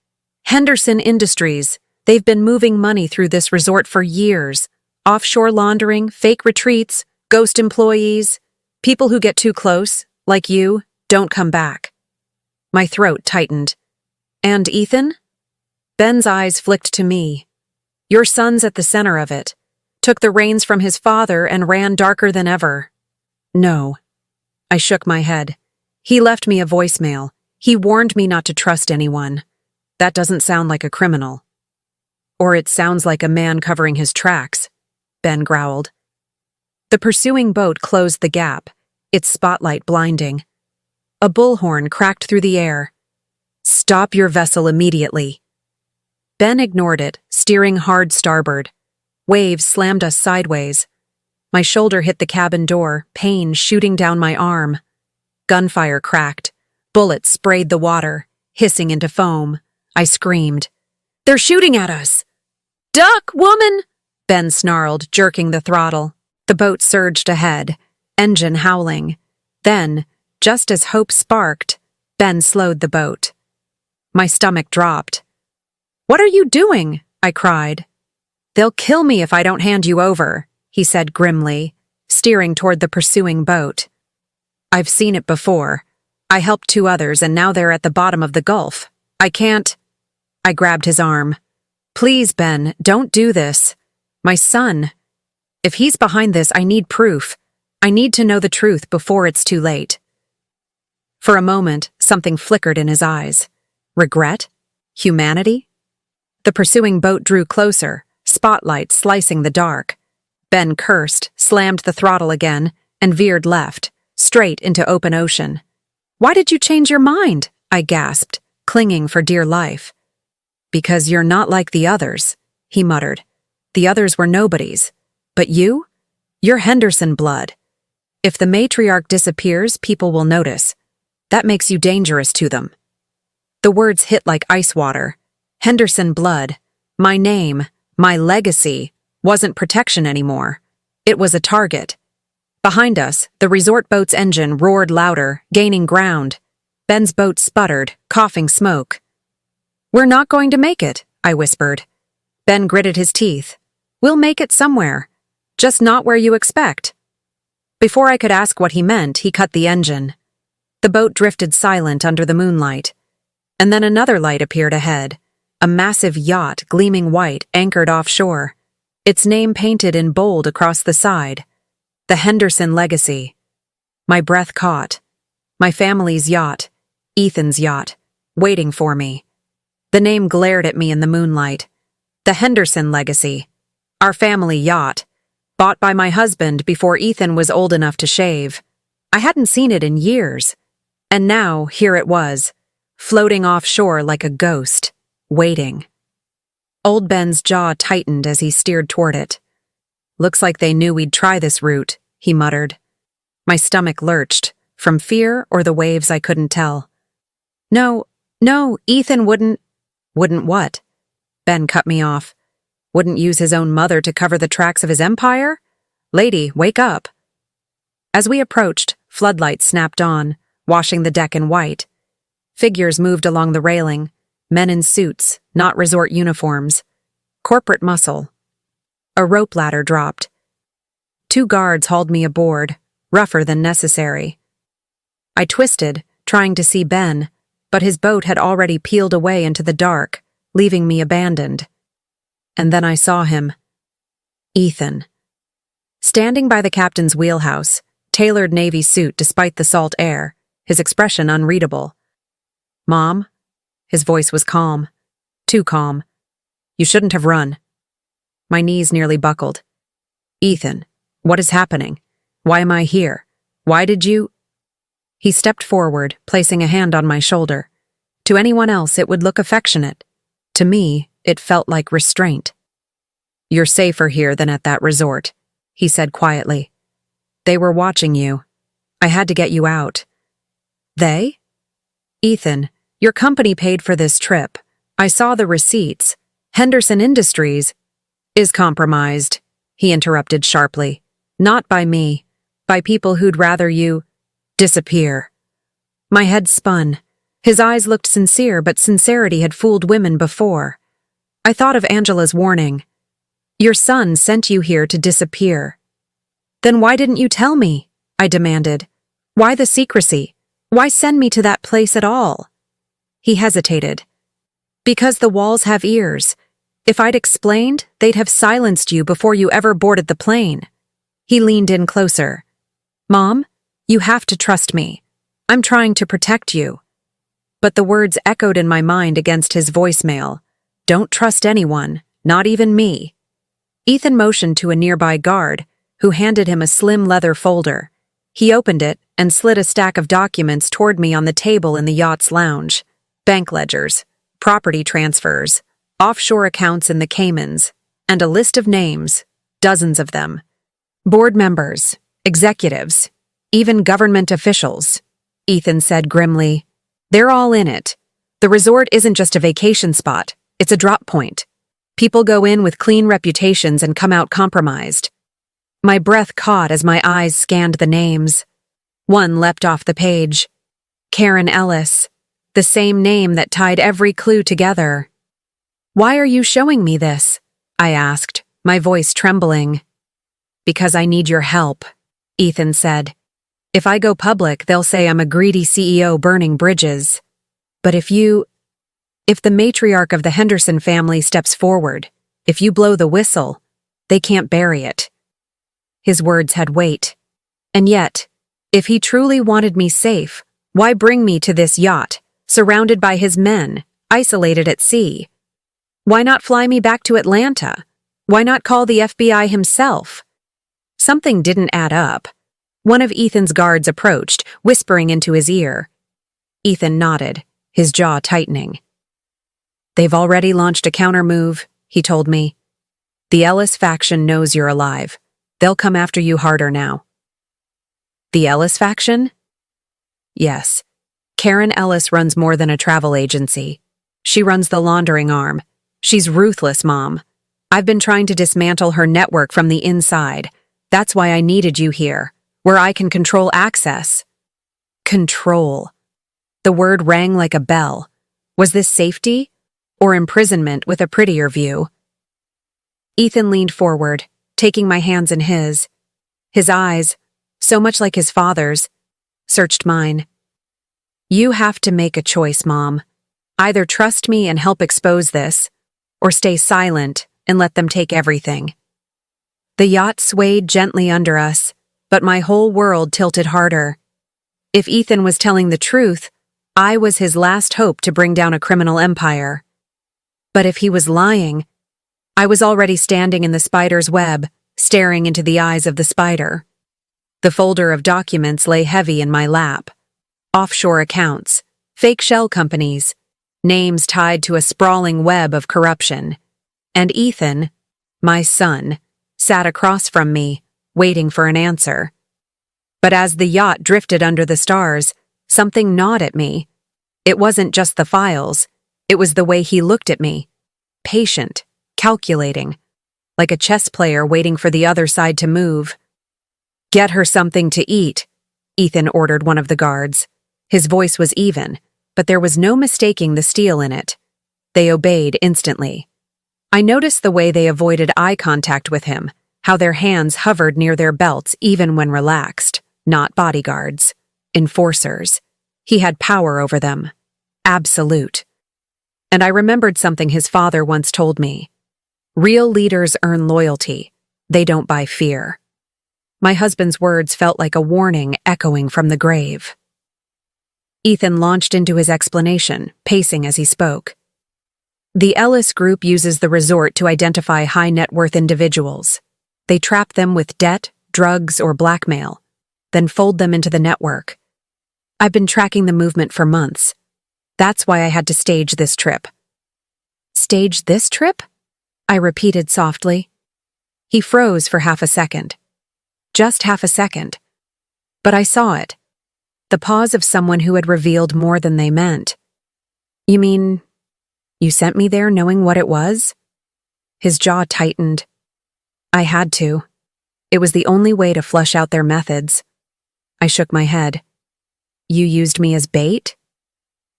"Henderson Industries. They've been moving money through this resort for years. Offshore laundering, fake retreats, ghost employees. People who get too close, like you, don't come back." My throat tightened. "And Ethan?" Ben's eyes flicked to me. "Your son's at the center of it. Took the reins from his father and ran darker than ever." "No." I shook my head. "He left me a voicemail. He warned me not to trust anyone. That doesn't sound like a criminal." "Or it sounds like a man covering his tracks," Ben growled. The pursuing boat closed the gap, its spotlight blinding. A bullhorn cracked through the air. "Stop your vessel immediately." Ben ignored it, steering hard starboard. Waves slammed us sideways. My shoulder hit the cabin door, pain shooting down my arm. Gunfire cracked. Bullets sprayed the water, hissing into foam. I screamed. "They're shooting at us!" "Duck, woman!" Ben snarled, jerking the throttle. The boat surged ahead, engine howling. Then, just as hope sparked, Ben slowed the boat. My stomach dropped. "What are you doing?" I cried. "They'll kill me if I don't hand you over," he said grimly, steering toward the pursuing boat. "I've seen it before. I helped 2 others and now they're at the bottom of the Gulf. I can't—" I grabbed his arm. "Please, Ben, don't do this. My son. If he's behind this, I need proof. I need to know the truth before it's too late." For a moment, something flickered in his eyes. Regret? Humanity? The pursuing boat drew closer, spotlight slicing the dark. Ben cursed, slammed the throttle again, and veered left, straight into open ocean. "Why did you change your mind?" I gasped, clinging for dear life. "Because you're not like the others," he muttered. "The others were nobodies. But you? You're Henderson blood. If the matriarch disappears, people will notice. That makes you dangerous to them." The words hit like ice water. Henderson blood, my name, my legacy, wasn't protection anymore. It was a target. Behind us, the resort boat's engine roared louder, gaining ground. Ben's boat sputtered, coughing smoke. "We're not going to make it," I whispered. Ben gritted his teeth. "We'll make it somewhere. Just not where you expect." Before I could ask what he meant, he cut the engine. The boat drifted silent under the moonlight. And then another light appeared ahead, a massive yacht gleaming white anchored offshore, its name painted in bold across the side. The Henderson Legacy. My breath caught. My family's yacht, Ethan's yacht, waiting for me. The name glared at me in the moonlight. The Henderson Legacy. Our family yacht, bought by my husband before Ethan was old enough to shave. I hadn't seen it in years. And now, here it was, floating offshore like a ghost, waiting. Old Ben's jaw tightened as he steered toward it. "Looks like they knew we'd try this route," he muttered. My stomach lurched, from fear or the waves I couldn't tell. No, Ethan wouldn't." "Wouldn't what?" Ben cut me off. "Wouldn't use his own mother to cover the tracks of his empire? Lady, wake up." As we approached, floodlights snapped on, washing the deck in white. Figures moved along the railing, men in suits, not resort uniforms. Corporate muscle. A rope ladder dropped. 2 guards hauled me aboard, rougher than necessary. I twisted, trying to see Ben, but his boat had already peeled away into the dark, leaving me abandoned. And then I saw him. Ethan. Standing by the captain's wheelhouse, tailored Navy suit despite the salt air, his expression unreadable. "Mom?" His voice was calm. Too calm. "You shouldn't have run." My knees nearly buckled. "Ethan, what is happening? Why am I here? Why did you—" He stepped forward, placing a hand on my shoulder. To anyone else, it would look affectionate. To me, it felt like restraint. "You're safer here than at that resort," he said quietly. "They were watching you. I had to get you out." "They?" "Ethan, your company paid for this trip. I saw the receipts. Henderson Industries is compromised," he interrupted sharply. "Not by me. By people who'd rather you disappear." My head spun. His eyes looked sincere, but sincerity had fooled women before. I thought of Angela's warning. "Your son sent you here to disappear." "Then why didn't you tell me?" I demanded. "Why the secrecy? Why send me to that place at all?" He hesitated. "Because the walls have ears. If I'd explained, they'd have silenced you before you ever boarded the plane." He leaned in closer. "Mom, you have to trust me. I'm trying to protect you." But the words echoed in my mind against his voicemail. "Don't trust anyone, not even me." Ethan motioned to a nearby guard, who handed him a slim leather folder. He opened it and slid a stack of documents toward me on the table in the yacht's lounge. Bank ledgers, property transfers, offshore accounts in the Caymans, and a list of names, dozens of them. Board members, executives, even government officials. Ethan said grimly. "They're all in it. The resort isn't just a vacation spot, it's a drop point. People go in with clean reputations and come out compromised." My breath caught as my eyes scanned the names. One leapt off the page. Karen Ellis, the same name that tied every clue together. "Why are you showing me this?" I asked, my voice trembling. "Because I need your help," Ethan said. "If I go public, they'll say I'm a greedy CEO burning bridges. But if the matriarch of the Henderson family steps forward, if you blow the whistle, they can't bury it." His words had weight. And yet, if he truly wanted me safe, why bring me to this yacht, surrounded by his men, isolated at sea? Why not fly me back to Atlanta? Why not call the FBI himself? Something didn't add up. One of Ethan's guards approached, whispering into his ear. Ethan nodded, his jaw tightening. "They've already launched a counter-move," he told me. "The Ellis faction knows you're alive. They'll come after you harder now." "The Ellis faction?" "Yes. Karen Ellis runs more than a travel agency. She runs the laundering arm. She's ruthless, Mom. I've been trying to dismantle her network from the inside. That's why I needed you here, where I can control access. Control. The word rang like a bell. Was this safety or imprisonment with a prettier view? Ethan leaned forward, taking my hands in his. His eyes, so much like his father's, searched mine. You have to make a choice, Mom. Either trust me and help expose this, or stay silent and let them take everything. The yacht swayed gently under us, but my whole world tilted harder. If Ethan was telling the truth, I was his last hope to bring down a criminal empire. But if he was lying, I was already standing in the spider's web, staring into the eyes of the spider. The folder of documents lay heavy in my lap. Offshore accounts, fake shell companies, names tied to a sprawling web of corruption. And Ethan, my son, sat across from me, waiting for an answer. But as the yacht drifted under the stars, something gnawed at me. It wasn't just the files, it was the way he looked at me. Patient, calculating, like a chess player waiting for the other side to move. Get her something to eat, Ethan ordered one of the guards. His voice was even, but there was no mistaking the steel in it. They obeyed instantly. I noticed the way they avoided eye contact with him, how their hands hovered near their belts even when relaxed. Not bodyguards. Enforcers. He had power over them. Absolute. And I remembered something his father once told me. Real leaders earn loyalty. They don't buy fear. My husband's words felt like a warning echoing from the grave. Ethan launched into his explanation, pacing as he spoke. The Ellis Group uses the resort to identify high-net-worth individuals. They trap them with debt, drugs, or blackmail, then fold them into the network. I've been tracking the movement for months. That's why I had to stage this trip. Stage this trip? I repeated softly. He froze for half a second. Just half a second. But I saw it. The pause of someone who had revealed more than they meant. You mean, you sent me there knowing what it was? His jaw tightened. I had to. It was the only way to flush out their methods. I shook my head. You used me as bait?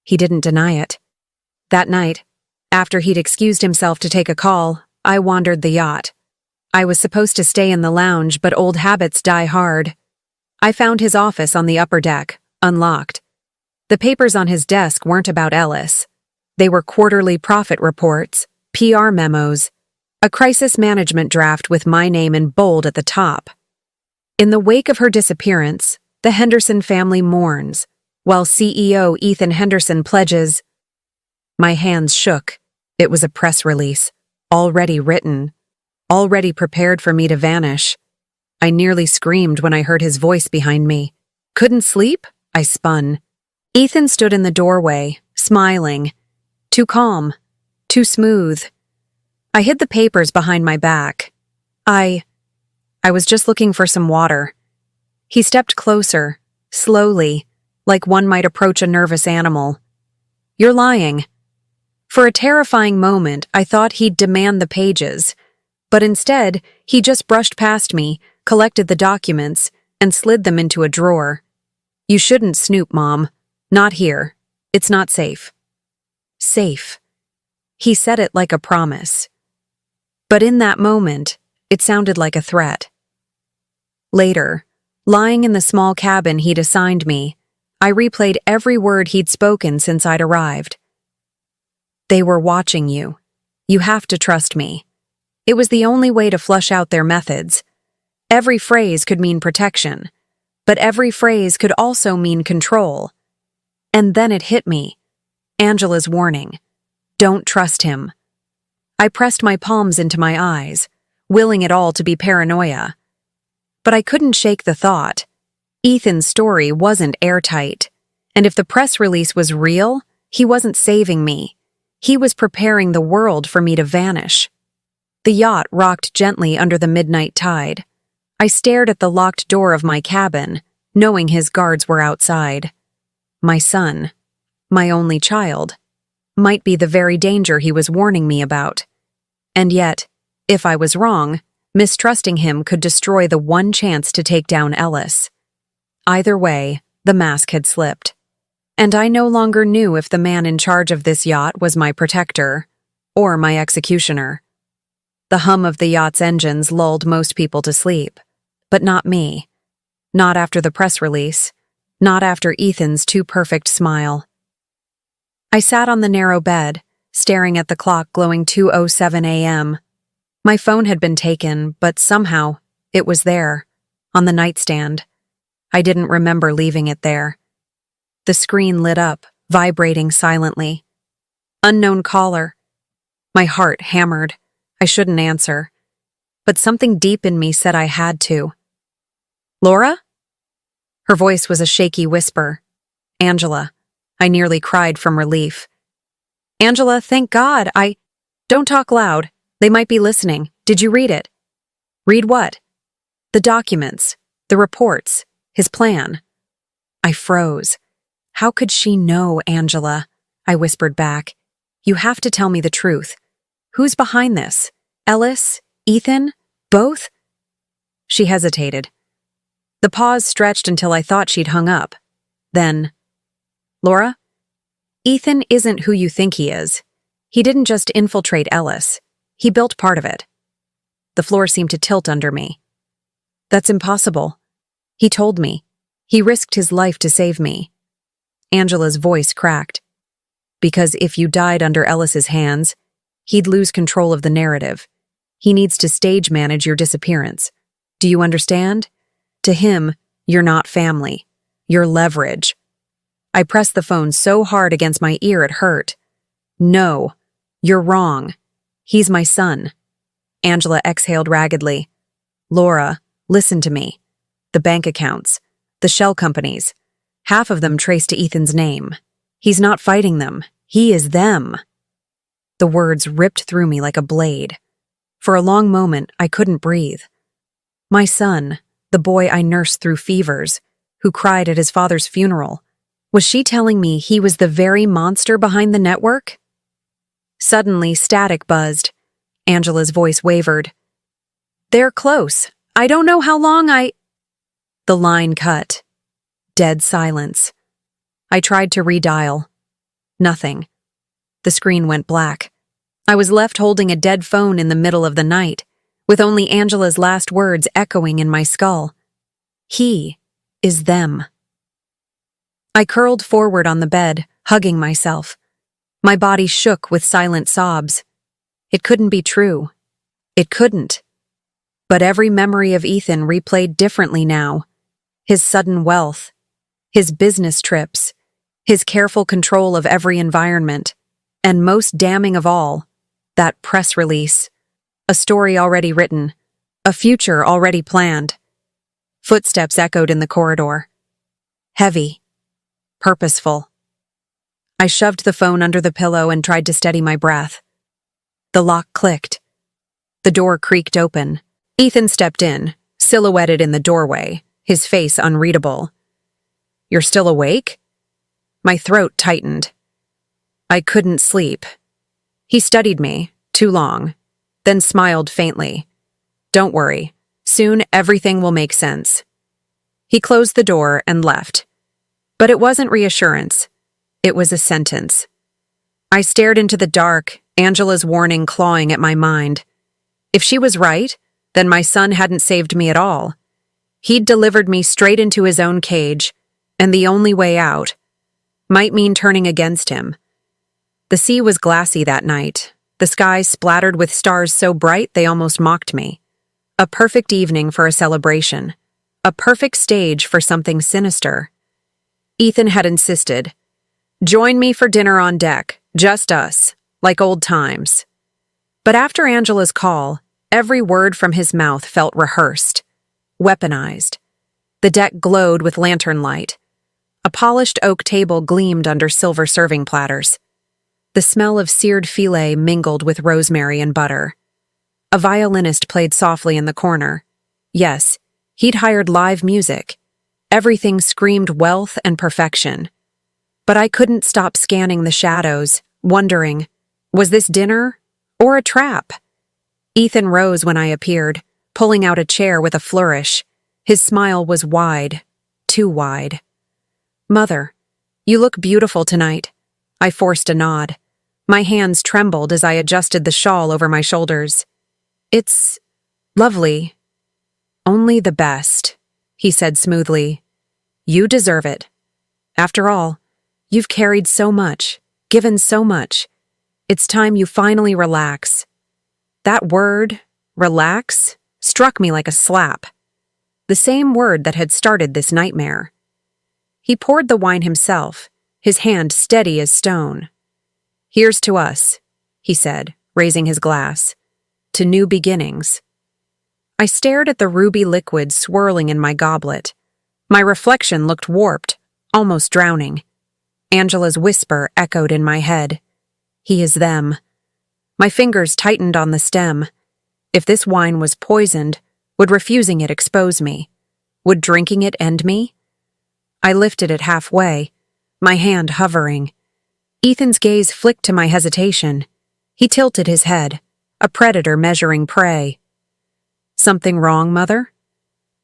He didn't deny it. That night, after he'd excused himself to take a call, I wandered the yacht. I was supposed to stay in the lounge, but old habits die hard. I found his office on the upper deck, unlocked. The papers on his desk weren't about Ellis. They were quarterly profit reports, PR memos, a crisis management draft with my name in bold at the top. In the wake of her disappearance, the Henderson family mourns, while CEO Ethan Henderson pledges. My hands shook. It was a press release, already written, already prepared for me to vanish. I nearly screamed when I heard his voice behind me. Couldn't sleep? I spun. Ethan stood in the doorway, smiling. Too calm, too smooth. I hid the papers behind my back. I was just looking for some water. He stepped closer, slowly, like one might approach a nervous animal. You're lying. For a terrifying moment, I thought he'd demand the pages, but instead, he just brushed past me, collected the documents, and slid them into a drawer. You shouldn't snoop, Mom. Not here. It's not safe. Safe. He said it like a promise. But in that moment, it sounded like a threat. Later, lying in the small cabin he'd assigned me, I replayed every word he'd spoken since I'd arrived. They were watching you. You have to trust me. It was the only way to flush out their methods. Every phrase could mean protection, but every phrase could also mean control. And then it hit me. Angela's warning. Don't trust him. I pressed my palms into my eyes, willing it all to be paranoia. But I couldn't shake the thought. Ethan's story wasn't airtight, and if the press release was real, he wasn't saving me. He was preparing the world for me to vanish. The yacht rocked gently under the midnight tide. I stared at the locked door of my cabin, knowing his guards were outside. My son, my only child, might be the very danger he was warning me about. And yet, If I was wrong, mistrusting him could destroy the one chance to take down Ellis. Either way, the mask had slipped. And I no longer knew if the man in charge of this yacht was my protector or my executioner. The hum of the yacht's engines lulled most people to sleep, but not me. Not after the press release, not after Ethan's too-perfect smile. I sat on the narrow bed, staring at the clock glowing 2:07 a.m. My phone had been taken, but somehow it was there, on the nightstand. I didn't remember leaving it there. The screen lit up, vibrating silently. Unknown caller. My heart hammered. I shouldn't answer. But something deep in me said I had to. Laura? Her voice was a shaky whisper. Angela. I nearly cried from relief. Angela, thank God, Don't talk loud. They might be listening. Did you read it? Read what? The documents. The reports. His plan. I froze. How could she know, Angela? I whispered back. You have to tell me the truth. Who's behind this? Ellis? Ethan? Both? She hesitated. The pause stretched until I thought she'd hung up. Then, Laura? Ethan isn't who you think he is. He didn't just infiltrate Ellis. He built part of it. The floor seemed to tilt under me. That's impossible. He told me. He risked his life to save me. Angela's voice cracked. Because if you died under Ellis's hands, he'd lose control of the narrative. He needs to stage manage your disappearance. Do you understand? To him, you're not family. You're leverage. I pressed the phone so hard against my ear it hurt. No, you're wrong. He's my son. Angela exhaled raggedly. Laura, listen to me. The bank accounts, the shell companies, half of them traced to Ethan's name. He's not fighting them. He is them. The words ripped through me like a blade. For a long moment, I couldn't breathe. My son, the boy I nursed through fevers, who cried at his father's funeral, was she telling me he was the very monster behind the network? Suddenly, static buzzed. Angela's voice wavered. They're close. I don't know how long The line cut. Dead silence. I tried to redial. Nothing. The screen went black. I was left holding a dead phone in the middle of the night, with only Angela's last words echoing in my skull. He is them. I curled forward on the bed, hugging myself. My body shook with silent sobs. It couldn't be true. It couldn't. But every memory of Ethan replayed differently now. His sudden wealth, his business trips, his careful control of every environment, and most damning of all, that press release. A story already written, a future already planned. Footsteps echoed in the corridor. Heavy. Purposeful. I shoved the phone under the pillow and tried to steady my breath. The lock clicked. The door creaked open. Ethan stepped in, silhouetted in the doorway, his face unreadable. You're still awake? My throat tightened. I couldn't sleep. He studied me, too long, then smiled faintly. Don't worry. Soon everything will make sense. He closed the door and left. But it wasn't reassurance. It was a sentence. I stared into the dark, Angela's warning clawing at my mind. If she was right, then my son hadn't saved me at all. He'd delivered me straight into his own cage, and the only way out might mean turning against him. The sea was glassy that night, the sky splattered with stars so bright they almost mocked me. A perfect evening for a celebration. A perfect stage for something sinister. Ethan had insisted. Join me for dinner on deck, just us, like old times. But after Angela's call, every word from his mouth felt rehearsed, weaponized. The deck glowed with lantern light. A polished oak table gleamed under silver serving platters. The smell of seared filet mingled with rosemary and butter. A violinist played softly in the corner. Yes, he'd hired live music. Everything screamed wealth and perfection. But I couldn't stop scanning the shadows, wondering, was this dinner or a trap? Ethan rose when I appeared, pulling out a chair with a flourish. His smile was wide, too wide. "Mother, you look beautiful tonight." I forced a nod. My hands trembled as I adjusted the shawl over my shoulders. "It's lovely. Only the best," he said smoothly. "You deserve it. After all, you've carried so much, given so much. It's time you finally relax." That word, relax, struck me like a slap. The same word that had started this nightmare. He poured the wine himself, his hand steady as stone. "Here's to us," he said, raising his glass. "To new beginnings." I stared at the ruby liquid swirling in my goblet. My reflection looked warped, almost drowning. Angela's whisper echoed in my head. "He is them." My fingers tightened on the stem. If this wine was poisoned, would refusing it expose me? Would drinking it end me? I lifted it halfway, my hand hovering. Ethan's gaze flicked to my hesitation. He tilted his head, a predator measuring prey. "Something wrong, Mother?"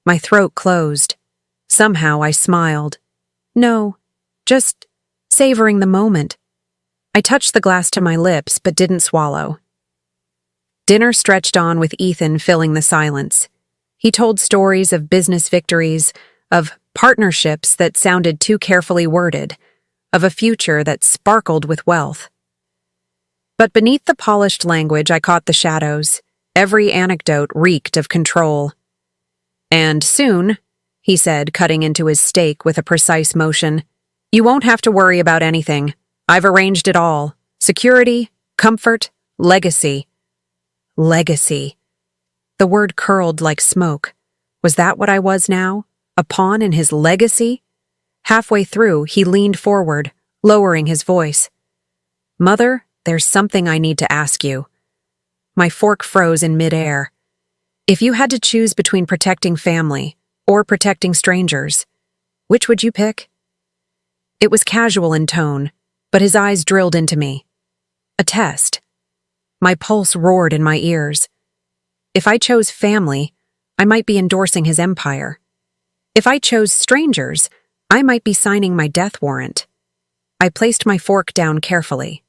My throat closed. Somehow I smiled. "No, just savoring the moment." I touched the glass to my lips but didn't swallow. Dinner stretched on with Ethan filling the silence. He told stories of business victories, of partnerships that sounded too carefully worded, of a future that sparkled with wealth. But beneath the polished language I caught the shadows. Every anecdote reeked of control. "And soon," he said, cutting into his steak with a precise motion, "you won't have to worry about anything. I've arranged it all. Security, comfort, legacy." Legacy. The word curled like smoke. Was that what I was now? A pawn in his legacy? Halfway through, he leaned forward, lowering his voice. "Mother, there's something I need to ask you." My fork froze in midair. "If you had to choose between protecting family or protecting strangers, which would you pick?" It was casual in tone, but his eyes drilled into me. A test. My pulse roared in my ears. If I chose family, I might be endorsing his empire. If I chose strangers, I might be signing my death warrant. I placed my fork down carefully.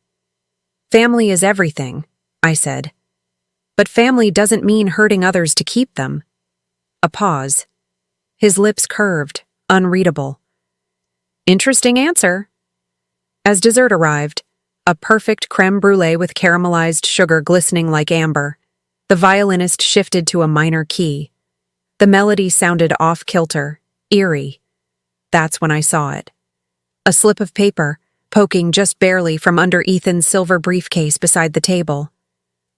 "Family is everything," I said. "But family doesn't mean hurting others to keep them." A pause. His lips curved, unreadable. "Interesting answer." As dessert arrived, a perfect crème brûlée with caramelized sugar glistening like amber, the violinist shifted to a minor key. The melody sounded off-kilter, eerie. That's when I saw it. A slip of paper, poking just barely from under Ethan's silver briefcase beside the table.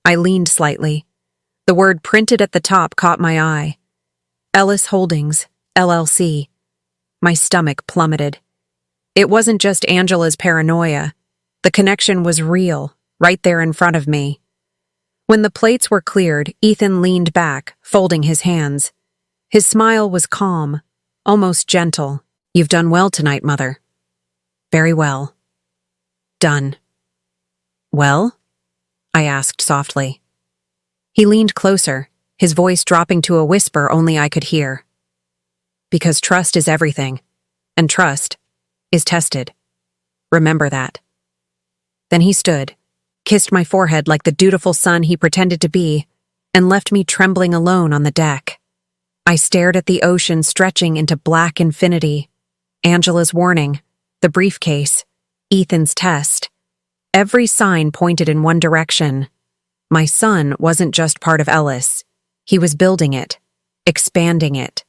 I leaned slightly. The word printed at the top caught my eye. Ellis Holdings, LLC. My stomach plummeted. It wasn't just Angela's paranoia. The connection was real, right there in front of me. When the plates were cleared, Ethan leaned back, folding his hands. His smile was calm, almost gentle. "You've done well tonight, Mother." "Very well." "Done." "Well?" I asked softly. He leaned closer, his voice dropping to a whisper only I could hear. "Because trust is everything, and trust is tested. Remember that." Then he stood, kissed my forehead like the dutiful son he pretended to be, and left me trembling alone on the deck. I stared at the ocean stretching into black infinity. Angela's warning, the briefcase, Ethan's test. Every sign pointed in one direction. My son wasn't just part of Ellis. He was building it, expanding it,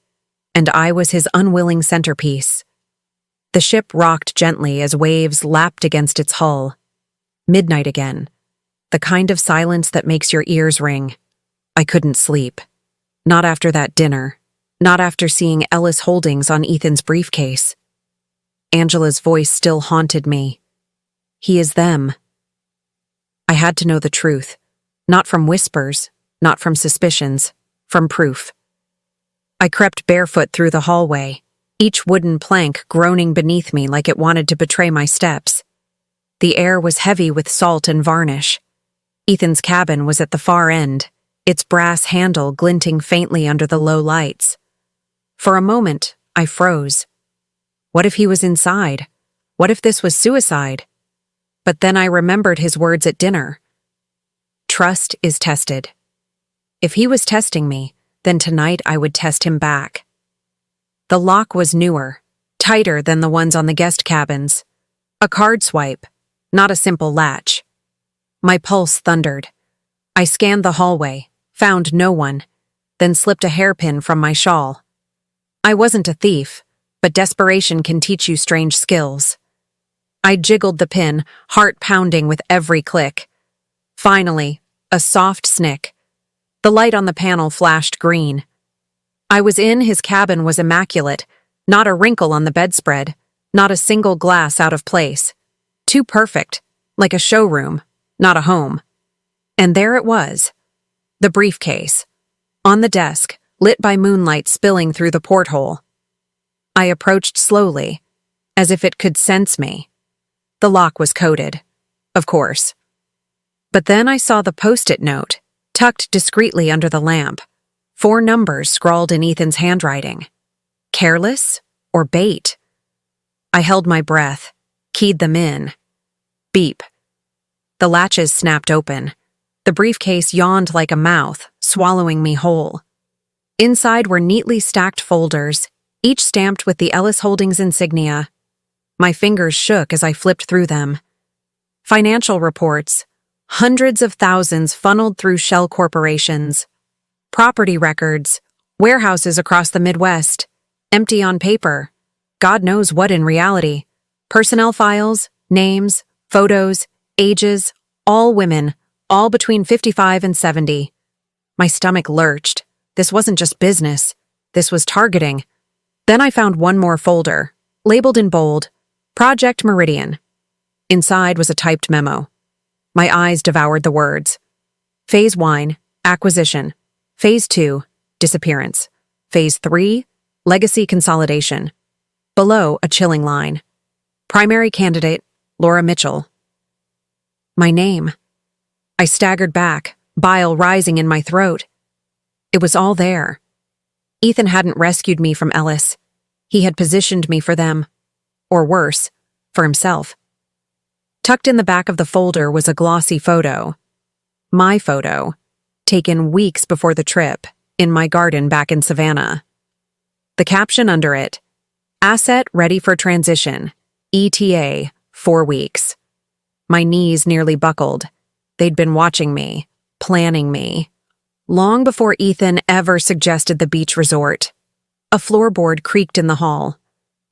and I was his unwilling centerpiece. The ship rocked gently as waves lapped against its hull. Midnight again. The kind of silence that makes your ears ring. I couldn't sleep. Not after that dinner. Not after seeing Ellis Holdings on Ethan's briefcase. Angela's voice still haunted me. He is them. I had to know the truth. Not from whispers, not from suspicions, from proof. I crept barefoot through the hallway, each wooden plank groaning beneath me like it wanted to betray my steps. The air was heavy with salt and varnish. Ethan's cabin was at the far end, its brass handle glinting faintly under the low lights. For a moment, I froze. What if he was inside? What if this was suicide? But then I remembered his words at dinner. Trust is tested. If he was testing me, then tonight I would test him back. The lock was newer, tighter than the ones on the guest cabins. A card swipe, not a simple latch. My pulse thundered. I scanned the hallway, found no one, then slipped a hairpin from my shawl. I wasn't a thief, but desperation can teach you strange skills. I jiggled the pin, heart pounding with every click. Finally, a soft snick. The light on the panel flashed green. I was in. His cabin was immaculate, not a wrinkle on the bedspread, not a single glass out of place. Too perfect, like a showroom, not a home. And there it was, the briefcase, on the desk, lit by moonlight spilling through the porthole. I approached slowly, as if it could sense me. The lock was coded, of course. But then I saw the post-it note, tucked discreetly under the lamp. 4 numbers scrawled in Ethan's handwriting. Careless or bait? I held my breath, keyed them in. Beep. The latches snapped open. The briefcase yawned like a mouth, swallowing me whole. Inside were neatly stacked folders, each stamped with the Ellis Holdings insignia. My fingers shook as I flipped through them. Financial reports, hundreds of thousands funneled through shell corporations. Property records, warehouses across the Midwest, empty on paper. God knows what in reality. Personnel files, names, photos, ages, all women, all between 55 and 70. My stomach lurched. This wasn't just business. This was targeting. Then I found one more folder, labeled in bold, Project Meridian. Inside was a typed memo. My eyes devoured the words. Phase 1, acquisition. Phase 2, disappearance. Phase 3, legacy consolidation. Below, a chilling line. Primary candidate, Laura Mitchell. My name. I staggered back, bile rising in my throat. It was all there. Ethan hadn't rescued me from Ellis. He had positioned me for them. Or worse, for himself. Tucked in the back of the folder was a glossy photo. My photo, taken weeks before the trip, in my garden back in Savannah. The caption under it, Asset ready for transition, ETA, 4 weeks. My knees nearly buckled. They'd been watching me, planning me. Long before Ethan ever suggested the beach resort. A floorboard creaked in the hall.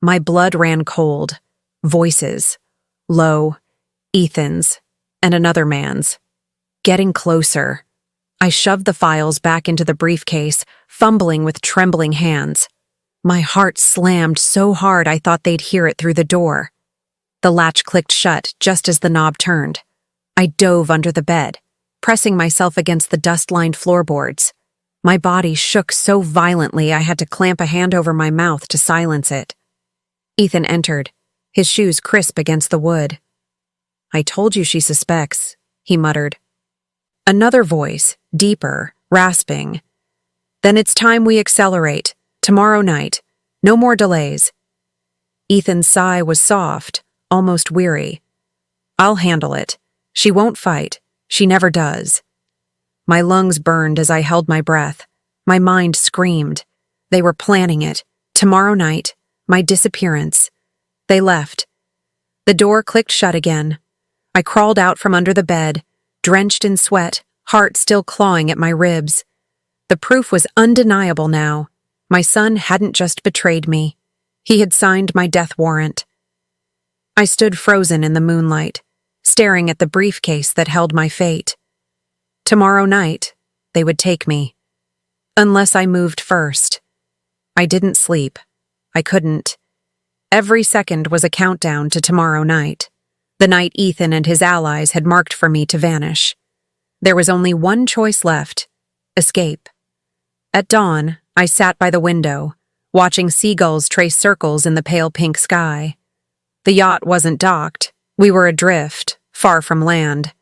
My blood ran cold. Voices. Low. Ethan's. And another man's. Getting closer. I shoved the files back into the briefcase, fumbling with trembling hands. My heart slammed so hard I thought they'd hear it through the door. The latch clicked shut just as the knob turned. I dove under the bed, pressing myself against the dust-lined floorboards. My body shook so violently I had to clamp a hand over my mouth to silence it. Ethan entered, his shoes crisp against the wood. I told you she suspects, he muttered. Another voice, deeper, rasping. Then it's time we accelerate. Tomorrow night. No more delays. Ethan's sigh was soft, almost weary. I'll handle it. She won't fight. She never does. My lungs burned as I held my breath. My mind screamed. They were planning it. Tomorrow night. My disappearance. They left. The door clicked shut again. I crawled out from under the bed, drenched in sweat, heart still clawing at my ribs. The proof was undeniable now. My son hadn't just betrayed me. He had signed my death warrant. I stood frozen in the moonlight, staring at the briefcase that held my fate. Tomorrow night, they would take me. Unless I moved first. I didn't sleep. I couldn't. Every second was a countdown to tomorrow night, the night Ethan and his allies had marked for me to vanish. There was only one choice left: escape. At dawn, I sat by the window, watching seagulls trace circles in the pale pink sky. The yacht wasn't docked. We were adrift, far from land.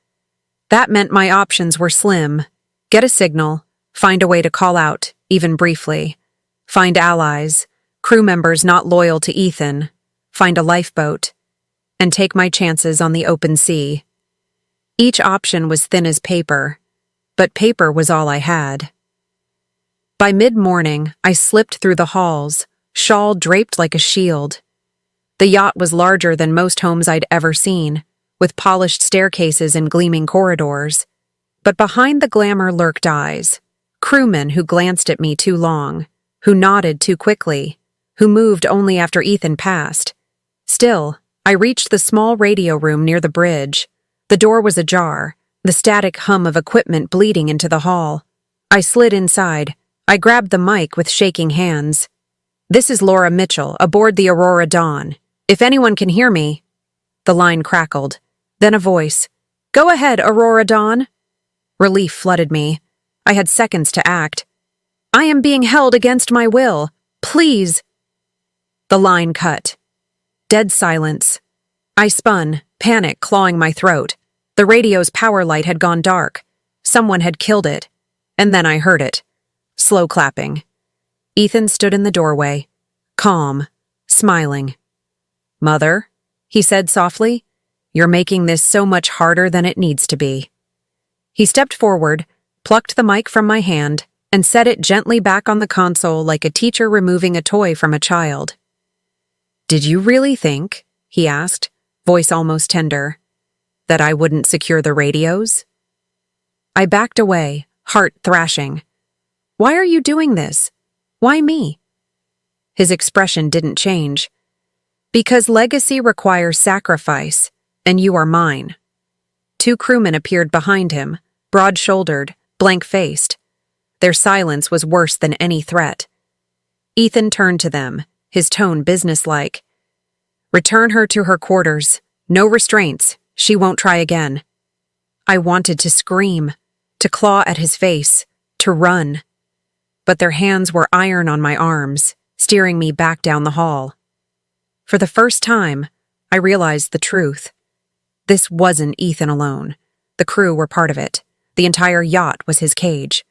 That meant my options were slim. Get a signal, find a way to call out, even briefly. Find allies, crew members not loyal to Ethan, find a lifeboat, and take my chances on the open sea. Each option was thin as paper, but paper was all I had. By mid-morning, I slipped through the halls, shawl draped like a shield. The yacht was larger than most homes I'd ever seen, with polished staircases and gleaming corridors. But behind the glamour lurked eyes, crewmen who glanced at me too long, who nodded too quickly, who moved only after Ethan passed. Still, I reached the small radio room near the bridge. The door was ajar, the static hum of equipment bleeding into the hall. I slid inside. I grabbed the mic with shaking hands. "This is Laura Mitchell, aboard the Aurora Dawn. If anyone can hear me..." The line crackled. Then a voice. "Go ahead, Aurora Dawn." Relief flooded me. I had seconds to act. "I am being held against my will. Please." The line cut. Dead silence. I spun, panic clawing my throat. The radio's power light had gone dark. Someone had killed it. And then I heard it. Slow clapping. Ethan stood in the doorway, calm, smiling. "Mother," he said softly, "you're making this so much harder than it needs to be." He stepped forward, plucked the mic from my hand, and set it gently back on the console like a teacher removing a toy from a child. "Did you really think," he asked, voice almost tender, "that I wouldn't secure the radios?" I backed away, heart thrashing. "Why are you doing this? Why me?" His expression didn't change. "Because legacy requires sacrifice, and you are mine." Two crewmen appeared behind him, broad-shouldered, blank-faced. Their silence was worse than any threat. Ethan turned to them, his tone businesslike. "Return her to her quarters. No restraints. She won't try again." I wanted to scream, to claw at his face, to run. But their hands were iron on my arms, steering me back down the hall. For the first time, I realized the truth. This wasn't Ethan alone. The crew were part of it. The entire yacht was his cage.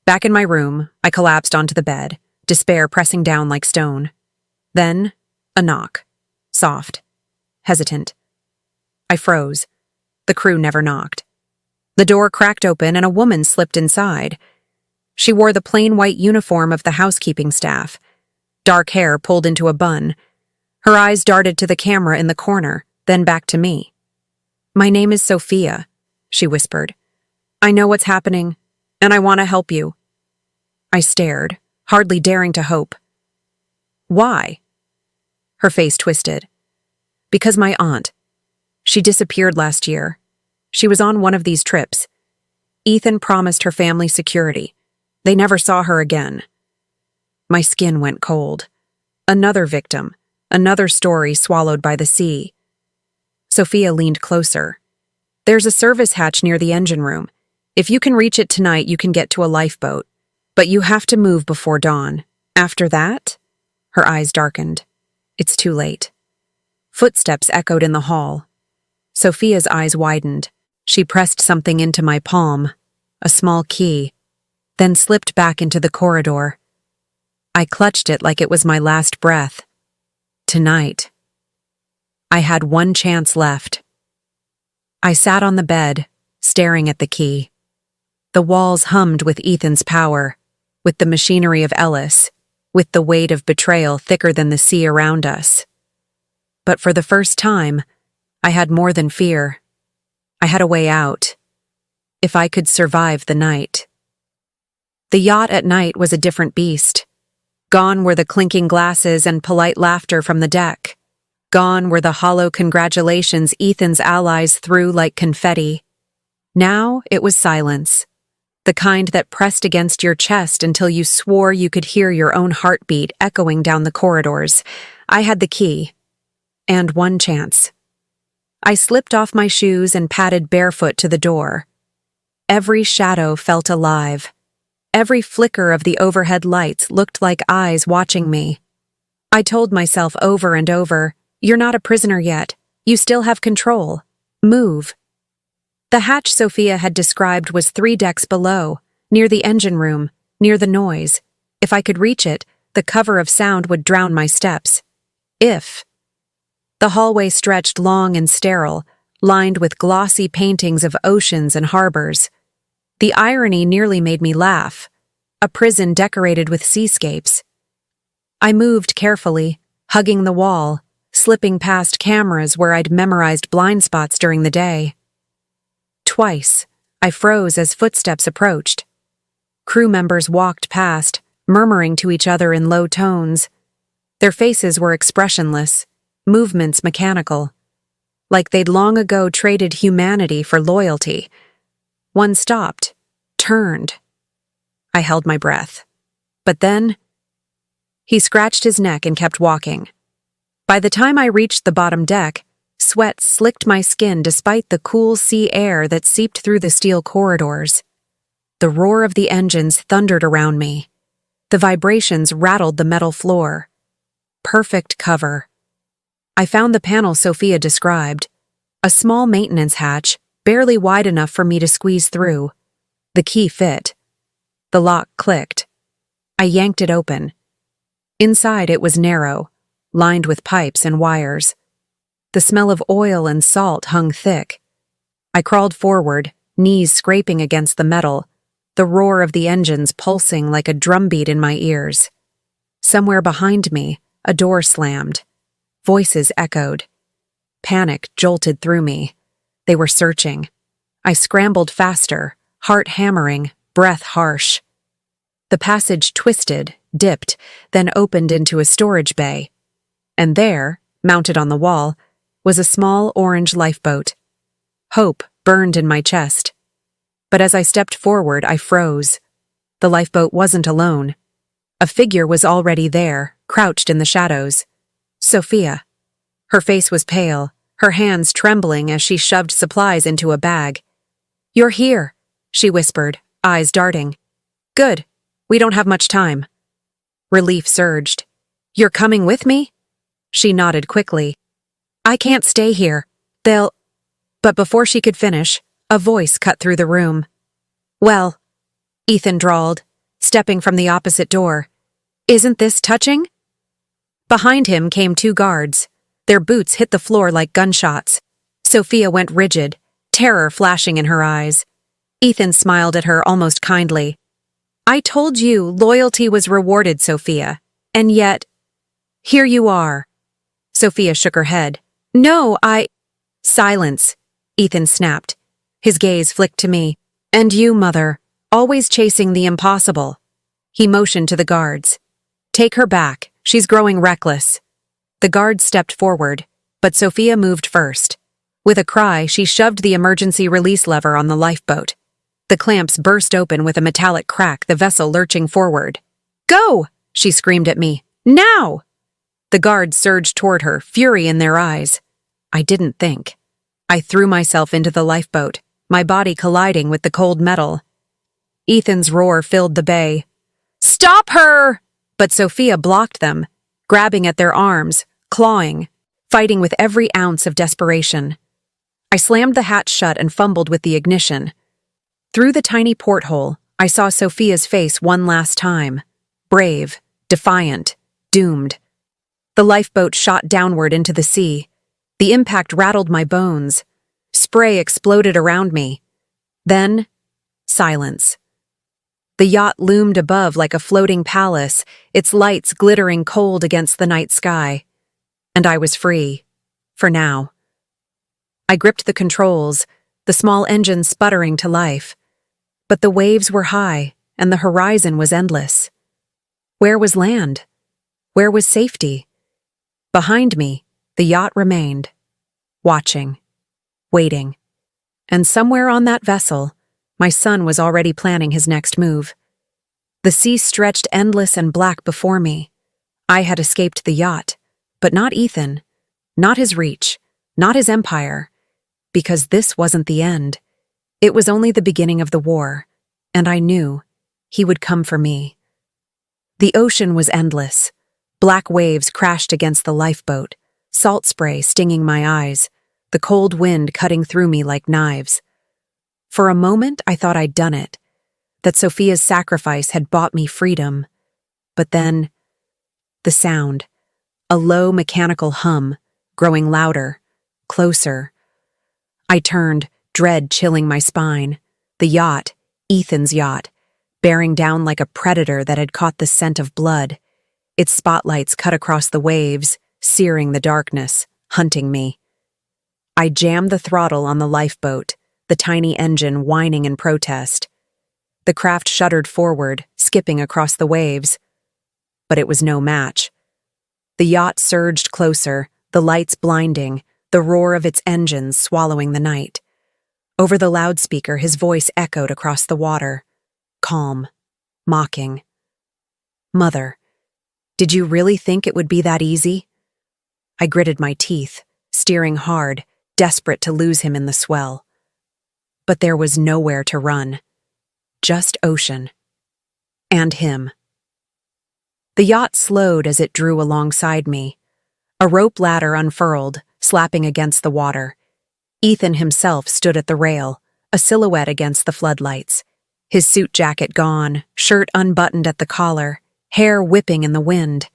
Back in my room, I collapsed onto the bed, despair pressing down like stone. Then, a knock. Soft. Hesitant. I froze. The crew never knocked. The door cracked open and a woman slipped inside. She wore the plain white uniform of the housekeeping staff. Dark hair pulled into a bun. Her eyes darted to the camera in the corner, then back to me. "My name is Sophia," she whispered. "I know what's happening, and I want to help you." I stared, hardly daring to hope. "Why?" Her face twisted. "Because my aunt. She disappeared last year. She was on one of these trips. Ethan promised her family security. They never saw her again." My skin went cold. Another victim, another story swallowed by the sea. Sophia leaned closer. "There's a service hatch near the engine room. If you can reach it tonight, you can get to a lifeboat. But you have to move before dawn. After that?" Her eyes darkened. "It's too late." Footsteps echoed in the hall. Sophia's eyes widened. She pressed something into my palm, a small key, then slipped back into the corridor. I clutched it like it was my last breath. Tonight. I had one chance left. I sat on the bed, staring at the key. The walls hummed with Ethan's power, with the machinery of Ellis, with the weight of betrayal thicker than the sea around us. But for the first time, I had more than fear. I had a way out. If I could survive the night. The yacht at night was a different beast. Gone were the clinking glasses and polite laughter from the deck. Gone were the hollow congratulations Ethan's allies threw like confetti. Now it was silence. The kind that pressed against your chest until you swore you could hear your own heartbeat echoing down the corridors. I had the key. And one chance. I slipped off my shoes and padded barefoot to the door. Every shadow felt alive. Every flicker of the overhead lights looked like eyes watching me. I told myself over and over, "You're not a prisoner yet. You still have control. Move." The hatch Sophia had described was 3 decks below, near the engine room, near the noise. If I could reach it, the cover of sound would drown my steps. The hallway stretched long and sterile, lined with glossy paintings of oceans and harbors. The irony nearly made me laugh. A prison decorated with seascapes. I moved carefully, hugging the wall, slipping past cameras where I'd memorized blind spots during the day. Twice, I froze as footsteps approached. Crew members walked past, murmuring to each other in low tones. Their faces were expressionless, movements mechanical, like they'd long ago traded humanity for loyalty. One stopped, turned. I held my breath. But then, he scratched his neck and kept walking. By the time I reached the bottom deck, sweat slicked my skin despite the cool sea air that seeped through the steel corridors. The roar of the engines thundered around me. The vibrations rattled the metal floor. Perfect cover. I found the panel Sophia described. A small maintenance hatch, barely wide enough for me to squeeze through. The key fit. The lock clicked. I yanked it open. Inside it was narrow, lined with pipes and wires. The smell of oil and salt hung thick. I crawled forward, knees scraping against the metal, the roar of the engines pulsing like a drumbeat in my ears. Somewhere behind me, a door slammed. Voices echoed. Panic jolted through me. They were searching. I scrambled faster, heart hammering, breath harsh. The passage twisted, dipped, then opened into a storage bay. And there, mounted on the wall, was a small orange lifeboat. Hope burned in my chest. But as I stepped forward, I froze. The lifeboat wasn't alone. A figure was already there, crouched in the shadows. Sophia. Her face was pale, her hands trembling as she shoved supplies into a bag. "You're here," she whispered, eyes darting. "Good. We don't have much time." Relief surged. "You're coming with me?" She nodded quickly. "I can't stay here. They'll—" But before she could finish, a voice cut through the room. "Well," Ethan drawled, stepping from the opposite door. "Isn't this touching?" Behind him came 2 guards. Their boots hit the floor like gunshots. Sophia went rigid, terror flashing in her eyes. Ethan smiled at her almost kindly. "I told you loyalty was rewarded, Sophia. And yet, here you are." Sophia shook her head. "No, Silence," Ethan snapped. His gaze flicked to me. "And you, Mother, always chasing the impossible." He motioned to the guards. "Take her back. She's growing reckless." The guards stepped forward, but Sophia moved first. With a cry, she shoved the emergency release lever on the lifeboat. The clamps burst open with a metallic crack, the vessel lurching forward. "Go!" she screamed at me. "Now!" The guards surged toward her, fury in their eyes. I didn't think. I threw myself into the lifeboat, my body colliding with the cold metal. Ethan's roar filled the bay. "Stop her!" But Sophia blocked them, grabbing at their arms, clawing, fighting with every ounce of desperation. I slammed the hatch shut and fumbled with the ignition. Through the tiny porthole, I saw Sophia's face one last time. Brave, defiant, doomed. The lifeboat shot downward into the sea. The impact rattled my bones. Spray exploded around me. Then, silence. The yacht loomed above like a floating palace, its lights glittering cold against the night sky. And I was free. For now. I gripped the controls, the small engine sputtering to life. But the waves were high, and the horizon was endless. Where was land? Where was safety? Behind me, the yacht remained, watching, waiting. And somewhere on that vessel, my son was already planning his next move. The sea stretched endless and black before me. I had escaped the yacht, but not Ethan, not his reach, not his empire, because this wasn't the end. It was only the beginning of the war, and I knew he would come for me. The ocean was endless. Black waves crashed against the lifeboat, salt spray stinging my eyes, the cold wind cutting through me like knives. For a moment, I thought I'd done it, that Sophia's sacrifice had bought me freedom. But then, the sound, a low mechanical hum, growing louder, closer. I turned, dread chilling my spine. The yacht, Ethan's yacht, bearing down like a predator that had caught the scent of blood. Its spotlights cut across the waves, searing the darkness, hunting me. I jammed the throttle on the lifeboat, the tiny engine whining in protest. The craft shuddered forward, skipping across the waves. But it was no match. The yacht surged closer, the lights blinding, the roar of its engines swallowing the night. Over the loudspeaker, his voice echoed across the water, calm, mocking. "Mother, did you really think it would be that easy?" I gritted my teeth, steering hard, desperate to lose him in the swell. But there was nowhere to run. Just ocean. And him. The yacht slowed as it drew alongside me. A rope ladder unfurled, slapping against the water. Ethan himself stood at the rail, a silhouette against the floodlights. His suit jacket gone, shirt unbuttoned at the collar, hair whipping in the wind.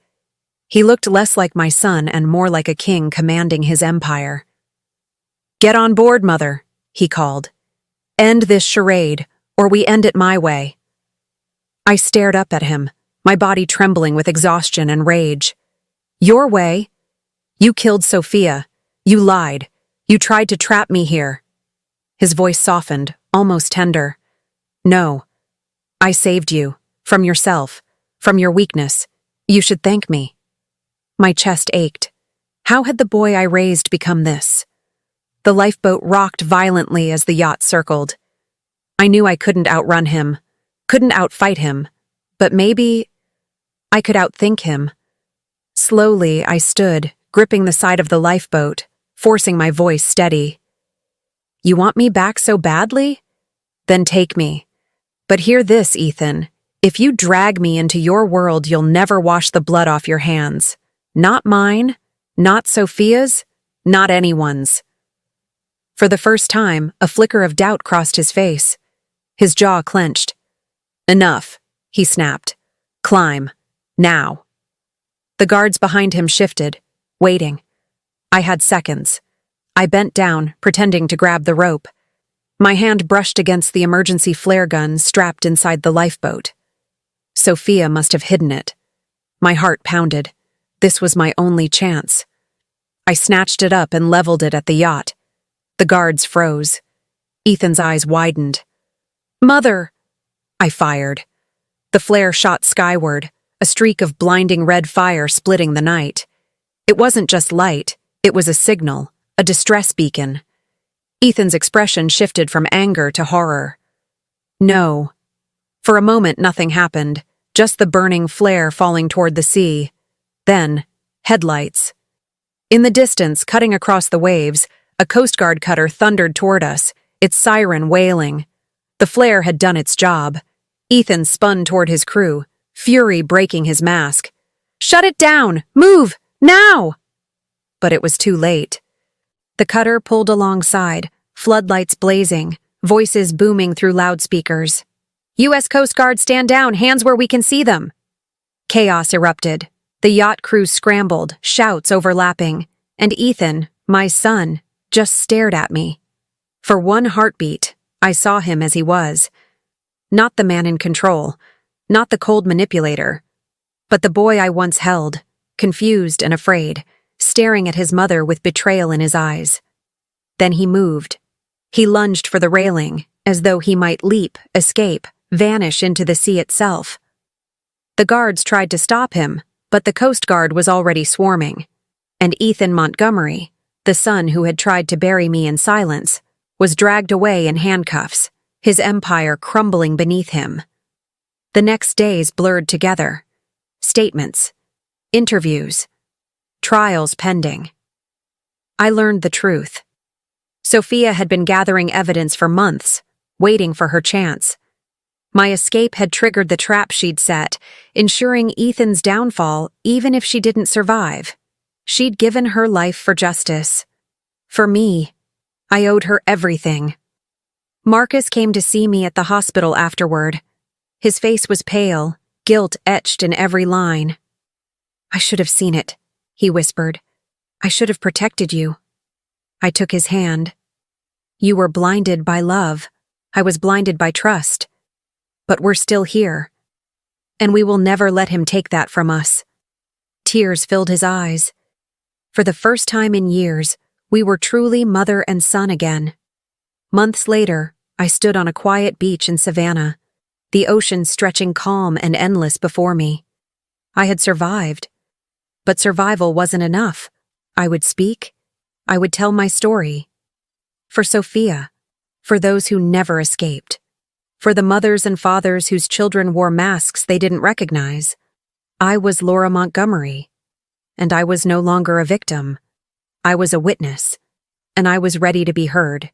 He looked less like my son and more like a king commanding his empire. "Get on board, Mother," he called. "End this charade, or we end it my way." I stared up at him, my body trembling with exhaustion and rage. "Your way? You killed Sophia. You lied. You tried to trap me here." His voice softened, almost tender. "No. I saved you. From yourself. From your weakness. You should thank me." My chest ached. How had the boy I raised become this? The lifeboat rocked violently as the yacht circled. I knew I couldn't outrun him, couldn't outfight him, but maybe I could outthink him. Slowly, I stood, gripping the side of the lifeboat, forcing my voice steady. "You want me back so badly? Then take me. But hear this, Ethan. If you drag me into your world, you'll never wash the blood off your hands. Not mine, not Sophia's, not anyone's." For the first time, a flicker of doubt crossed his face. His jaw clenched. "Enough," he snapped. "Climb. Now." The guards behind him shifted, waiting. I had seconds. I bent down, pretending to grab the rope. My hand brushed against the emergency flare gun strapped inside the lifeboat. Sophia must have hidden it. My heart pounded. This was my only chance. I snatched it up and leveled it at the yacht. The guards froze. Ethan's eyes widened. "Mother!" I fired. The flare shot skyward, a streak of blinding red fire splitting the night. It wasn't just light, it was a signal, a distress beacon. Ethan's expression shifted from anger to horror. "No." For a moment, nothing happened, just the burning flare falling toward the sea. Then, headlights. In the distance, cutting across the waves, a Coast Guard cutter thundered toward us, its siren wailing. The flare had done its job. Ethan spun toward his crew, fury breaking his mask. "Shut it down! Move! Now!" But it was too late. The cutter pulled alongside, floodlights blazing, voices booming through loudspeakers. "U.S. Coast Guard, stand down, hands where we can see them!" Chaos erupted. The yacht crew scrambled, shouts overlapping, and Ethan, my son, just stared at me. For one heartbeat, I saw him as he was. Not the man in control, not the cold manipulator, but the boy I once held, confused and afraid, staring at his mother with betrayal in his eyes. Then he moved. He lunged for the railing, as though he might leap, escape, vanish into the sea itself. The guards tried to stop him, but the Coast Guard was already swarming. And Ethan Montgomery, the son who had tried to bury me in silence, was dragged away in handcuffs, his empire crumbling beneath him. The next days blurred together. Statements, interviews, trials pending. I learned the truth. Sophia had been gathering evidence for months, waiting for her chance. My escape had triggered the trap she'd set, ensuring Ethan's downfall even if she didn't survive. She'd given her life for justice. For me, I owed her everything. Marcus came to see me at the hospital afterward. His face was pale, guilt etched in every line. "I should have seen it," he whispered. "I should have protected you." I took his hand. "You were blinded by love. I was blinded by trust. But we're still here. And we will never let him take that from us." Tears filled his eyes. For the first time in years, we were truly mother and son again. Months later, I stood on a quiet beach in Savannah, the ocean stretching calm and endless before me. I had survived. But survival wasn't enough. I would speak. I would tell my story. For Sophia. For those who never escaped. For the mothers and fathers whose children wore masks they didn't recognize. I was Laura Montgomery. And I was no longer a victim. I was a witness. And I was ready to be heard.